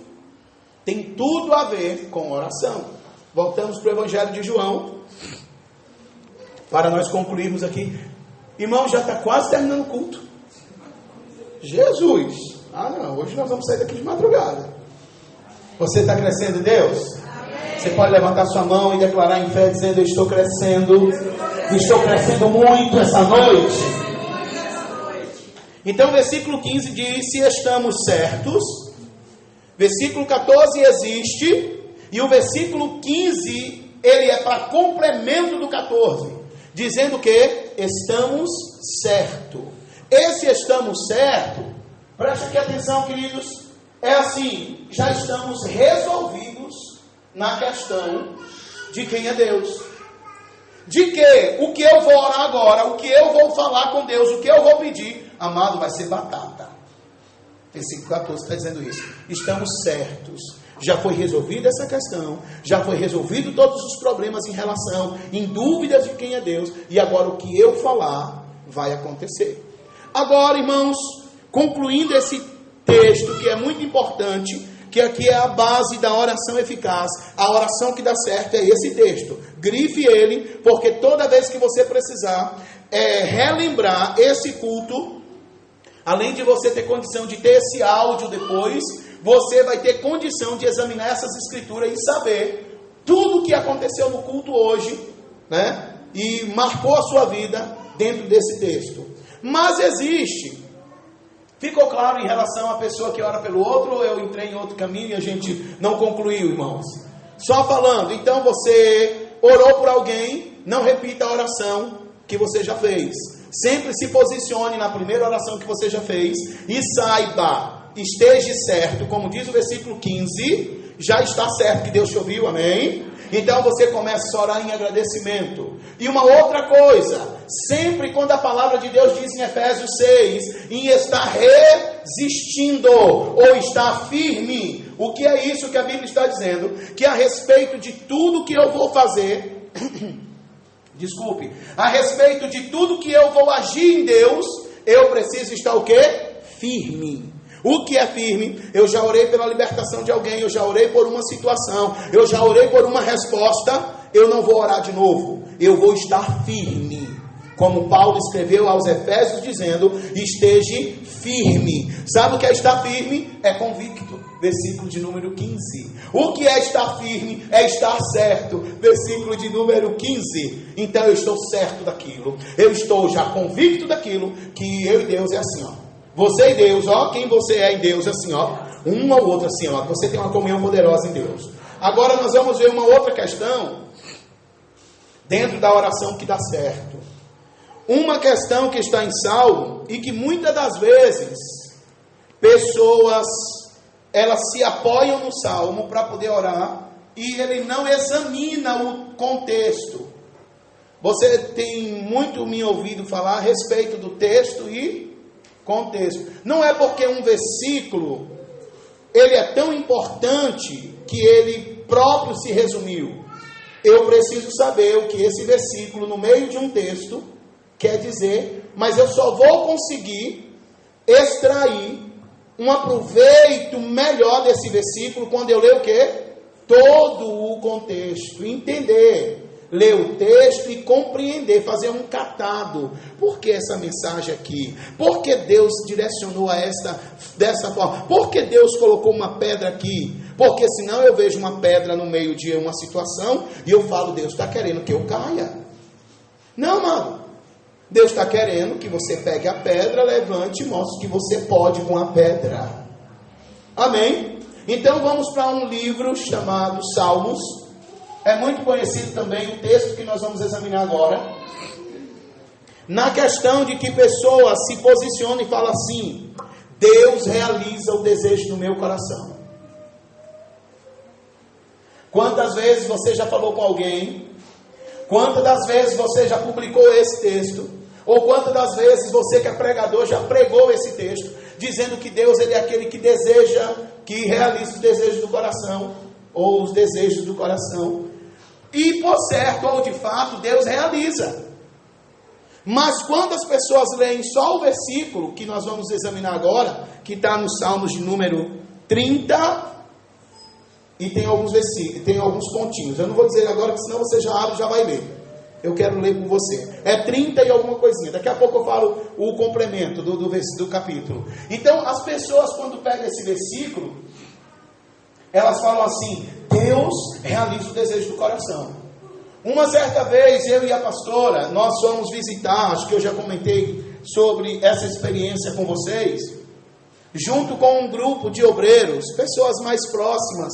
tem tudo a ver com oração. Voltamos para o Evangelho de João, para nós concluirmos aqui. Irmão, já está quase terminando o culto. Jesus. Não, hoje nós vamos sair daqui de madrugada. Você está crescendo em Deus? Você pode levantar sua mão e declarar em fé, dizendo: eu estou crescendo muito essa noite. Então, versículo 15 diz: se estamos certos. Versículo 14 existe. E o versículo 15, ele é para complemento do 14, dizendo que estamos certos. Esse estamos certos, preste aqui atenção, queridos, é assim: já estamos resolvidos na questão de quem é Deus. De que o que eu vou orar agora, o que eu vou falar com Deus, o que eu vou pedir, amado, vai ser batata. Versículo 14 está dizendo isso. Estamos certos. Já foi resolvida essa questão. Já foi resolvido todos os problemas em relação, em dúvidas de quem é Deus. E agora o que eu falar vai acontecer. Agora, irmãos, concluindo esse texto que é muito importante, que aqui é a base da oração eficaz. A oração que dá certo é esse texto. Grife ele, porque toda vez que você precisar relembrar esse culto, além de você ter condição de ter esse áudio depois, você vai ter condição de examinar essas escrituras e saber tudo o que aconteceu no culto hoje né? E marcou a sua vida dentro desse texto. Mas existe, ficou claro em relação à pessoa que ora pelo outro, ou eu entrei em outro caminho e a gente não concluiu, irmãos? Só falando, então você orou por alguém, não repita a oração que você já fez. Sempre se posicione na primeira oração que você já fez e saiba, esteja certo, como diz o versículo 15, já está certo que Deus te ouviu, amém? Então você começa a orar em agradecimento. E uma outra coisa, sempre quando a palavra de Deus diz em Efésios 6, em estar resistindo ou estar firme, o que é isso que a Bíblia está dizendo? Que a respeito de tudo que eu vou fazer, desculpe, a respeito de tudo que eu vou agir em Deus, eu preciso estar o quê? Firme. O que é firme? Eu já orei pela libertação de alguém, eu já orei por uma situação, eu já orei por uma resposta, eu não vou orar de novo, eu vou estar firme. Como Paulo escreveu aos Efésios dizendo, esteja firme. Sabe o que é estar firme? É convicto. Versículo de número 15. O que é estar firme? É estar certo. Versículo de número 15. Então eu estou certo daquilo. Eu estou já convicto daquilo, que eu e Deus é assim, ó. Você e Deus, ó, quem você é em Deus, assim, ó. Um ao outro, assim, ó. Você tem uma comunhão poderosa em Deus. Agora nós vamos ver uma outra questão dentro da oração que dá certo. Uma questão que está em Salmo e que muitas das vezes pessoas elas se apoiam no Salmo para poder orar e ele não examina o contexto. Você tem muito me ouvido falar a respeito do texto e contexto. Não é porque um versículo ele é tão importante que ele próprio se resumiu. Eu preciso saber o que esse versículo no meio de um texto quer dizer, mas eu só vou conseguir extrair um aproveito melhor desse versículo quando eu ler o quê? Todo o contexto, entender, ler o texto e compreender, fazer um catado. Por que essa mensagem aqui? Por que Deus direcionou a dessa forma? Por que Deus colocou uma pedra aqui? Porque senão eu vejo uma pedra no meio de uma situação e eu falo, Deus está querendo que eu caia. Não, mano. Deus está querendo que você pegue a pedra, levante e mostre que você pode com a pedra. Amém? Então vamos para um livro chamado Salmos. É muito conhecido também o texto que nós vamos examinar agora. Na questão de que pessoas se posicionam e falam assim: Deus realiza o desejo do meu coração. Quantas vezes você já falou com alguém? Quantas das vezes você já publicou esse texto? Ou quantas das vezes você que é pregador já pregou esse texto, dizendo que Deus ele é aquele que deseja, que realiza os desejos do coração, ou os desejos do coração. E por certo ou de fato, Deus realiza. Mas quando as pessoas leem só o versículo que nós vamos examinar agora, que está nos Salmos de número 30, e tem alguns versículos, tem alguns pontinhos. Eu não vou dizer agora, porque senão você já abre e já vai ler. Eu quero ler com você. É 30 e alguma coisinha. Daqui a pouco eu falo o complemento do capítulo. Então, as pessoas, quando pegam esse versículo, elas falam assim: Deus realiza o desejo do coração. Uma certa vez, eu e a pastora, nós fomos visitar, acho que eu já comentei sobre essa experiência com vocês, junto com um grupo de obreiros, pessoas mais próximas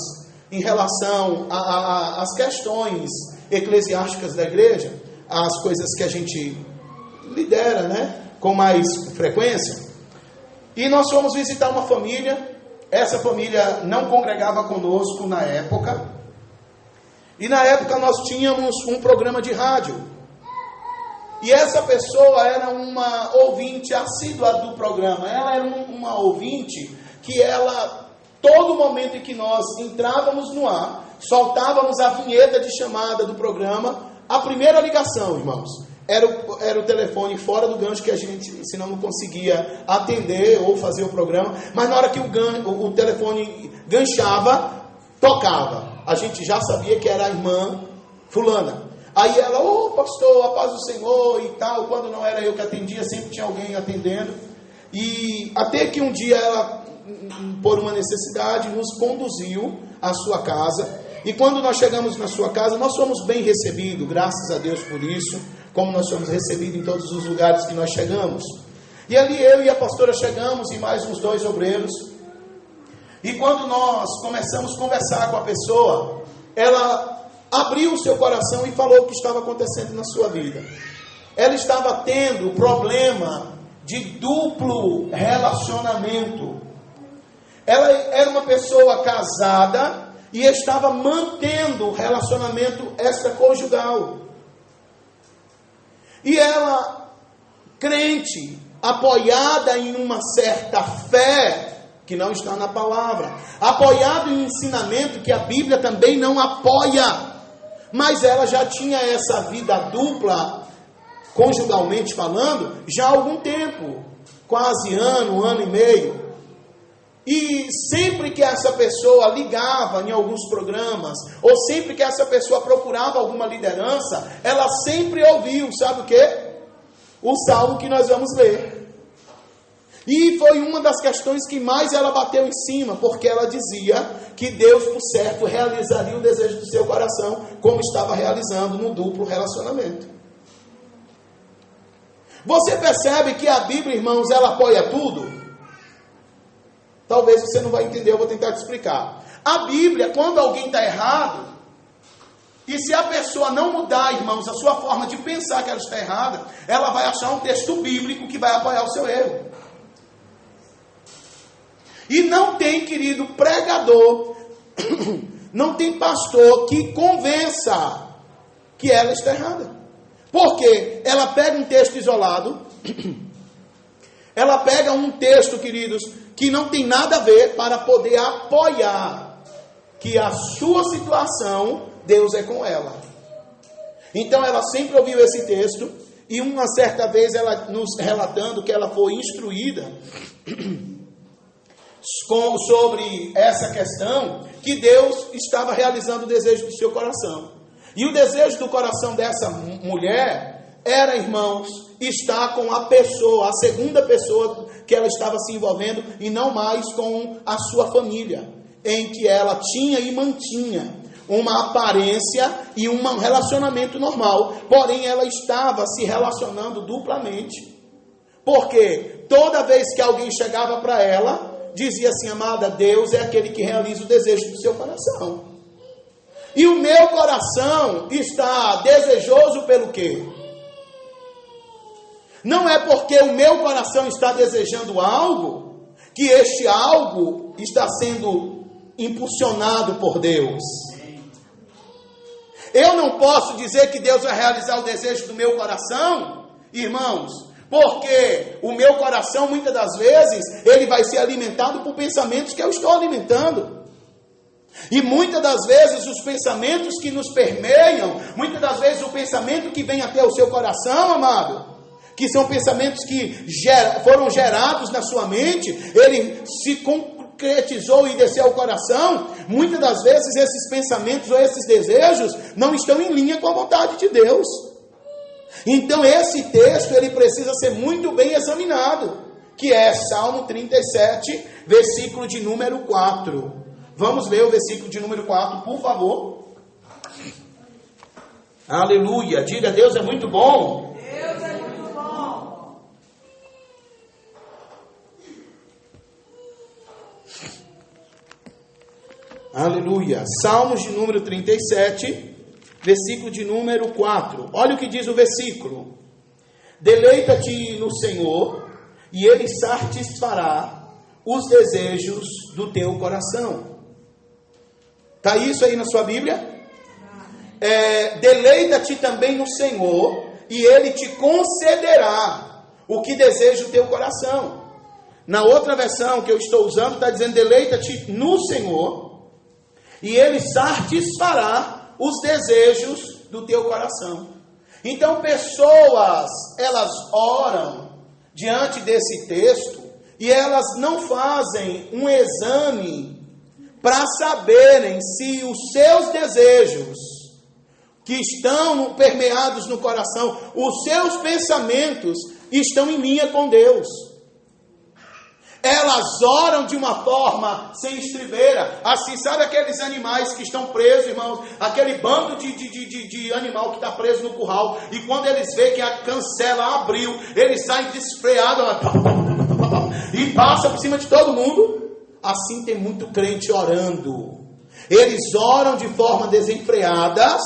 em relação às questões eclesiásticas da igreja, as coisas que a gente lidera, né, com mais frequência. E nós fomos visitar uma família. Essa família não congregava conosco na época. E na época nós tínhamos um programa de rádio. E essa pessoa era uma ouvinte assídua do programa. Ela era uma ouvinte que ela, todo momento em que nós entrávamos no ar, soltávamos a vinheta de chamada do programa, a primeira ligação, irmãos, era o telefone fora do gancho que a gente, senão não conseguia atender ou fazer o programa, mas na hora que o telefone ganchava, tocava. A gente já sabia que era a irmã fulana. Aí ela, pastor, a paz do Senhor e tal. Quando não era eu que atendia, sempre tinha alguém atendendo. E até que um dia ela, por uma necessidade, nos conduziu à sua casa. E quando nós chegamos na sua casa, nós somos bem recebidos, graças a Deus por isso, como nós somos recebidos em todos os lugares que nós chegamos. E ali eu e a pastora chegamos, e mais uns 2 obreiros. E quando nós começamos a conversar com a pessoa, ela abriu o seu coração e falou o que estava acontecendo na sua vida. Ela estava tendo problema de duplo relacionamento. Ela era uma pessoa casada e estava mantendo o relacionamento extraconjugal. E ela, crente, apoiada em uma certa fé, que não está na palavra, apoiado em um ensinamento que a Bíblia também não apoia, mas ela já tinha essa vida dupla, conjugalmente falando, já há algum tempo, quase ano e meio. E sempre que essa pessoa ligava em alguns programas, ou sempre que essa pessoa procurava alguma liderança, ela sempre ouviu, sabe o quê? O salmo que nós vamos ler. E foi uma das questões que mais ela bateu em cima, porque ela dizia que Deus, por certo, realizaria o desejo do seu coração, como estava realizando no duplo relacionamento. Você percebe que a Bíblia, irmãos, ela apoia tudo? Talvez você não vai entender, eu vou tentar te explicar. A Bíblia, quando alguém está errado, e se a pessoa não mudar, irmãos, a sua forma de pensar que ela está errada, ela vai achar um texto bíblico que vai apoiar o seu erro. E não tem, querido, pregador, não tem pastor que convença que ela está errada. Porque ela pega um texto isolado, ela pega um texto, queridos, que não tem nada a ver, para poder apoiar que a sua situação, Deus é com ela. Então ela sempre ouviu esse texto, e uma certa vez ela nos relatando que ela foi instruída sobre essa questão, que Deus estava realizando o desejo do seu coração. E o desejo do coração dessa mulher era, irmãos, estar com a pessoa, a segunda pessoa que ela estava se envolvendo, e não mais com a sua família, em que ela tinha e mantinha uma aparência e um relacionamento normal, porém ela estava se relacionando duplamente, porque toda vez que alguém chegava para ela, dizia assim: amada, Deus é aquele que realiza o desejo do seu coração. E o meu coração está desejoso pelo quê? Não é porque o meu coração está desejando algo, que este algo está sendo impulsionado por Deus. Eu não posso dizer que Deus vai realizar o desejo do meu coração, irmãos, porque o meu coração, muitas das vezes, ele vai ser alimentado por pensamentos que eu estou alimentando. E muitas das vezes os pensamentos que nos permeiam, muitas das vezes o pensamento que vem até o seu coração, amado, que são pensamentos que foram gerados na sua mente, ele se concretizou e desceu ao coração. Muitas das vezes esses pensamentos ou esses desejos não estão em linha com a vontade de Deus. Então esse texto ele precisa ser muito bem examinado, que é Salmo 37, versículo de número 4. Vamos ler o versículo de número 4, por favor. Aleluia, diga: Deus é muito bom. Deus é muito bom. Aleluia. Salmos de número 37, versículo de número 4. Olha o que diz o versículo: deleita-te no Senhor, e Ele satisfará os desejos do teu coração. Está isso aí na sua Bíblia? Deleita-te também no Senhor, e Ele te concederá o que deseja o teu coração. Na outra versão que eu estou usando, está dizendo: deleita-te no Senhor, e Ele satisfará os desejos do teu coração. Então pessoas, elas oram diante desse texto, e elas não fazem um exame para saberem se os seus desejos que estão permeados no coração, os seus pensamentos estão em linha com Deus. Elas oram de uma forma sem estribeira. Assim, sabe aqueles animais que estão presos, irmãos? Aquele bando de animal que está preso no curral. E quando eles veem que a cancela abriu, eles saem desfreados e passam por cima de todo mundo. Assim tem muito crente orando. Eles oram de forma desenfreada,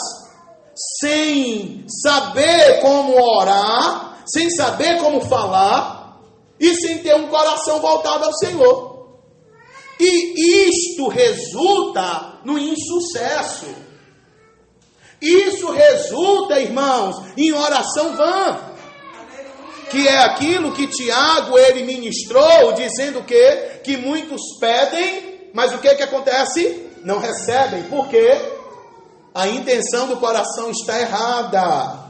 sem saber como orar, sem saber como falar, e sem ter um coração voltado ao Senhor. E isto resulta no insucesso. Isso resulta, irmãos, em oração vã. Que é aquilo que Tiago, ele ministrou, dizendo que muitos pedem, mas o que acontece? Não recebem. Por quê? A intenção do coração está errada.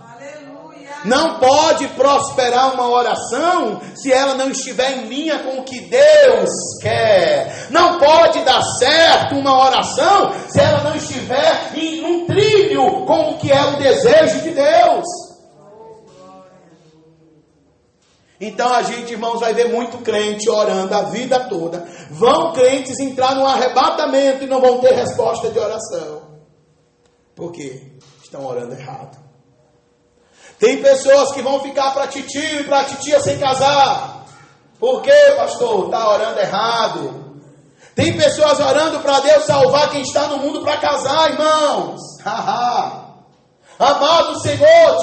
Não pode prosperar uma oração se ela não estiver em linha com o que Deus quer. Não pode dar certo uma oração se ela não estiver em um trilho com o que é o desejo de Deus. Então a gente, irmãos, vai ver muito crente orando a vida toda. Vão crentes entrar num arrebatamento e não vão ter resposta de oração. Por quê? Estão orando errado. Tem pessoas que vão ficar para titio e para titia sem casar. Por quê, pastor? Está orando errado. Tem pessoas orando para Deus salvar quem está no mundo para casar, irmãos. Amado Senhor,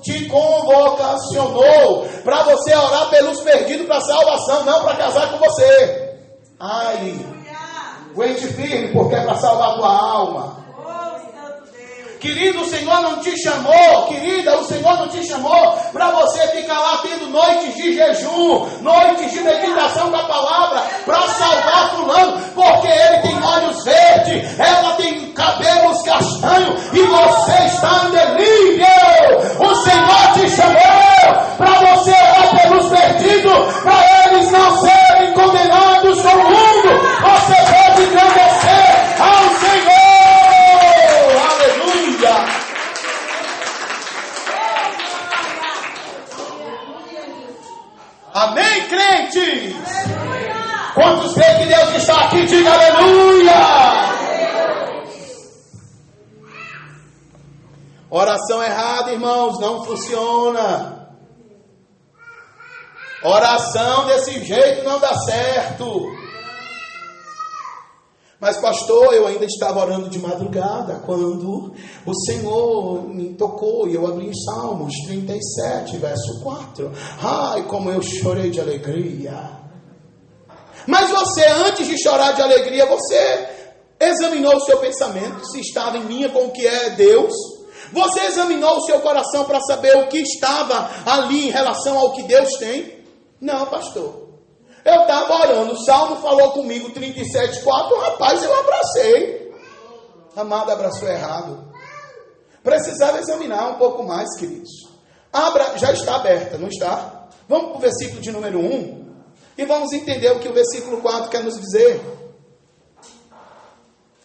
te convocacionou para você orar pelos perdidos para salvação, não para casar com você. Aguente firme, porque é para salvar a tua alma. Querido, o Senhor não te chamou, querida, o Senhor não te chamou para você ficar lá tendo noites de jejum, noites de meditação com a palavra, para salvar fulano, porque ele tem olhos verdes, ela tem cabelos castanhos e você está em delírio. O Senhor te chamou para você orar pelos perdidos, para eles não serem condenados com o mundo. Você pode engrandecer ao Senhor. Amém, crentes? Aleluia! Quantos creem que Deus está aqui? Diga aleluia! Oração errada, irmãos, não funciona. Oração desse jeito não dá certo. Mas pastor, eu ainda estava orando de madrugada quando o Senhor me tocou e eu abri Salmos 37, verso 4. Ai, como eu chorei de alegria. Mas você, antes de chorar de alegria, você examinou o seu pensamento, se estava em linha com o que é Deus. Você examinou o seu coração para saber o que estava ali em relação ao que Deus tem? Não, pastor. Eu estava orando, o Salmo falou comigo 37,4, rapaz, eu abracei. Amado, abraçou errado. Precisava examinar um pouco mais, queridos. Já está aberta, não está? Vamos para o versículo de número 1 e vamos entender o que o versículo 4 quer nos dizer.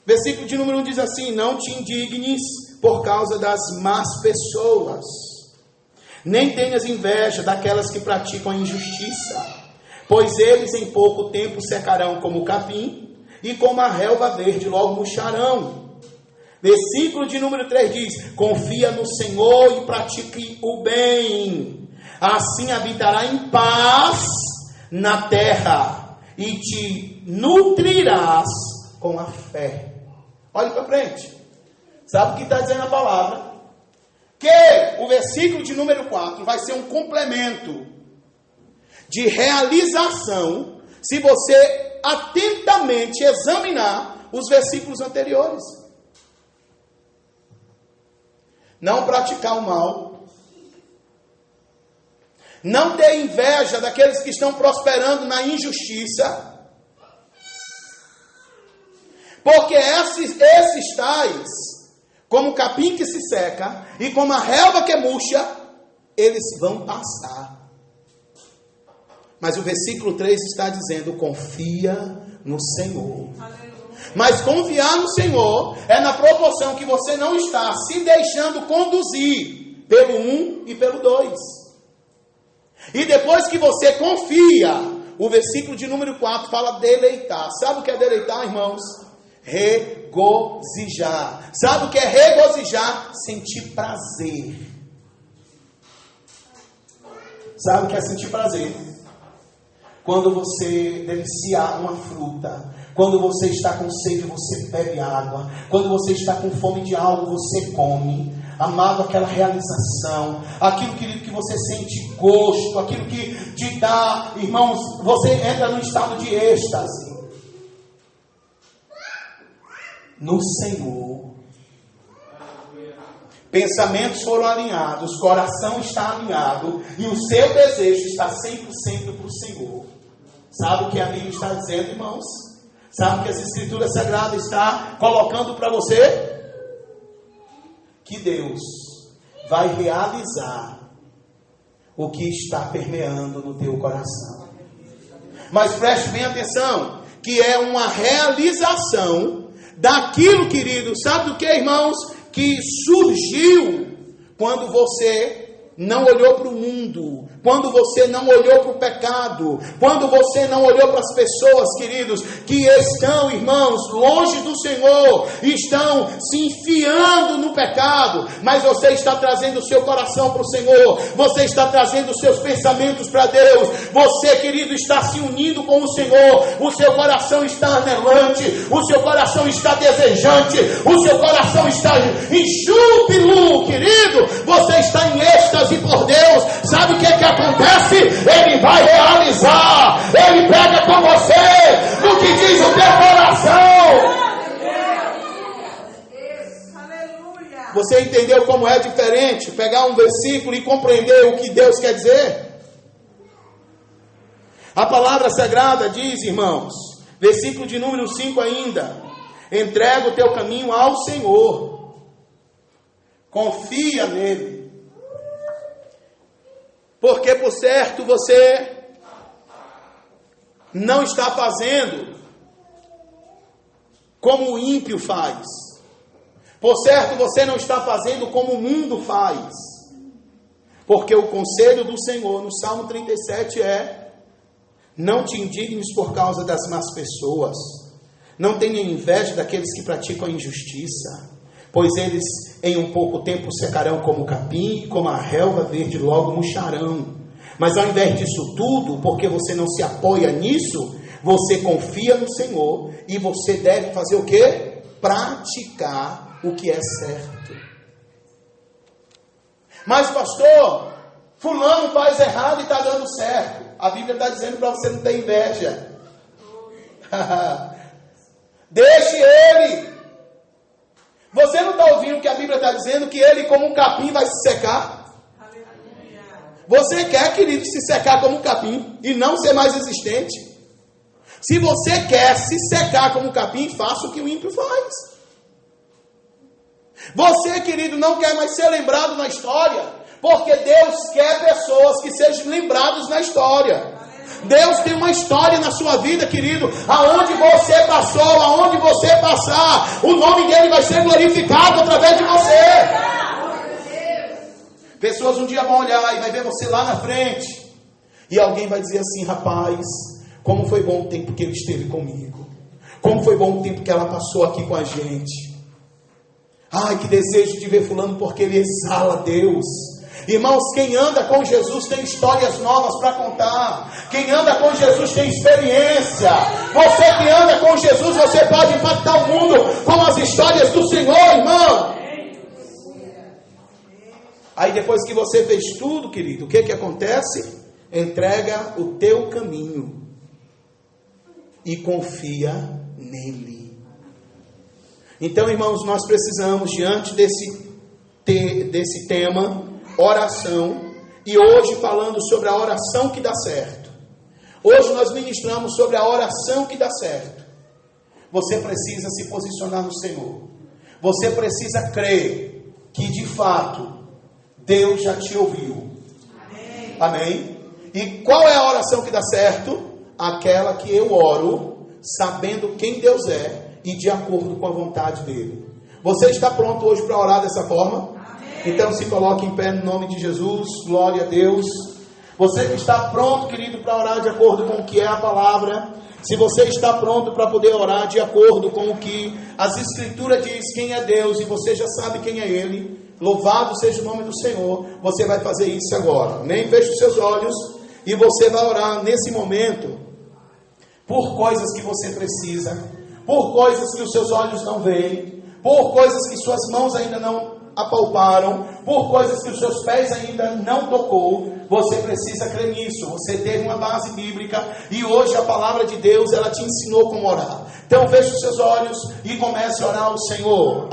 Versículo de número 1 diz assim: não te indignes por causa das más pessoas, nem tenhas inveja daquelas que praticam a injustiça, pois eles em pouco tempo secarão como o capim, e como a relva verde logo murcharão. Versículo de número 3 diz: confia no Senhor e pratique o bem, assim habitará em paz na terra, e te nutrirás com a fé. Olhe para frente. Sabe o que está dizendo a palavra? Que o versículo de número 4 vai ser um complemento de realização, se você atentamente examinar os versículos anteriores. Não praticar o mal, não ter inveja daqueles que estão prosperando na injustiça, porque esses tais, como o capim que se seca e como a relva que murcha, eles vão passar. Mas o versículo 3 está dizendo: confia no Senhor. Aleluia. Mas confiar no Senhor é na proporção que você não está se deixando conduzir pelo 1 e pelo 2. E depois que você confia, o versículo de número 4 fala deleitar. Sabe o que é deleitar, irmãos? Regozijar. Sabe o que é regozijar? Sentir prazer. Sabe o que é sentir prazer? Quando você deliciar uma fruta, quando você está com sede, você bebe água, quando você está com fome de algo, você come. Amado, aquela realização, aquilo, querido, que você sente gosto, aquilo que te dá, irmãos, você entra num estado de êxtase no Senhor. Pensamentos foram alinhados, coração está alinhado e o seu desejo está 100% para o Senhor. Sabe o que a Bíblia está dizendo, irmãos? Sabe o que as Escrituras Sagradas está colocando para você? Que Deus vai realizar o que está permeando no teu coração. Mas preste bem atenção, que é uma realização daquilo, querido, sabe do que, irmãos? Que surgiu quando você não olhou para o mundo, quando você não olhou para o pecado, quando você não olhou para as pessoas, queridos, que estão, irmãos, longe do Senhor, estão se enfiando no pecado, mas você está trazendo o seu coração para o Senhor, você está trazendo os seus pensamentos para Deus, você, querido, está se unindo com o Senhor, o seu coração está anelante, o seu coração está desejante, o seu coração está em júbilo, querido, você está em êxtase por Deus. Sabe o que é que acontece? Ele vai realizar, ele pega com você no que diz o teu coração. Você entendeu como é diferente pegar um versículo e compreender o que Deus quer dizer? A palavra sagrada diz, irmãos, versículo de número 5 ainda: entrega o teu caminho ao Senhor, confia nele, porque por certo você não está fazendo como o ímpio faz. Por certo você não está fazendo como o mundo faz. Porque o conselho do Senhor no Salmo 37 é: não te indignes por causa das más pessoas, não tenha inveja daqueles que praticam a injustiça, pois eles em um pouco tempo secarão como o capim, e como a relva verde logo murcharão. Mas ao invés disso tudo, porque você não se apoia nisso, você confia no Senhor, e você deve fazer o quê? Praticar o que é certo. Mas pastor, fulano faz errado e está dando certo. A Bíblia está dizendo para você não ter inveja. Deixe ele. Você não está ouvindo que a Bíblia está dizendo que ele como um capim vai se secar? Você quer, querido, se secar como um capim e não ser mais existente? Se você quer se secar como um capim, faça o que o ímpio faz. Você, querido, não quer mais ser lembrado na história, porque Deus quer pessoas que sejam lembrados na história. Deus tem uma história na sua vida, querido. Aonde você passou, aonde você passar, o nome dele vai ser glorificado através de você. Pessoas um dia vão olhar e vai ver você lá na frente, e alguém vai dizer assim: rapaz, como foi bom o tempo que ele esteve comigo, como foi bom o tempo que ela passou aqui com a gente. Ai, que desejo de ver fulano, porque ele exala Deus. Irmãos, quem anda com Jesus tem histórias novas para contar. Quem anda com Jesus tem experiência. Você que anda com Jesus, você pode impactar o mundo com as histórias do Senhor, irmão. Aí depois que você fez tudo, querido, o que acontece? Entrega o teu caminho e confia nele. Então, irmãos, nós precisamos, diante desse tema, oração, e hoje falando sobre a oração que dá certo. Hoje nós ministramos sobre a oração que dá certo. Você precisa se posicionar no Senhor. Você precisa crer que de fato Deus já te ouviu. Amém. Amém? E qual é a oração que dá certo? Aquela que eu oro sabendo quem Deus é e de acordo com a vontade dele. Você está pronto hoje para orar dessa forma? Então se coloque em pé no nome de Jesus. Glória a Deus. Você que está pronto, querido, para orar de acordo com o que é a palavra. Se você está pronto para poder orar de acordo com o que as Escrituras diz quem é Deus, e você já sabe quem é Ele, louvado seja o nome do Senhor, você vai fazer isso agora. Nem feche os seus olhos e você vai orar nesse momento por coisas que você precisa, por coisas que os seus olhos não veem, por coisas que suas mãos ainda não apalparam, por coisas que os seus pés ainda não tocou. Você precisa crer nisso. Você teve uma base bíblica e hoje a palavra de Deus, ela te ensinou como orar. Então feche os seus olhos e comece a orar ao Senhor.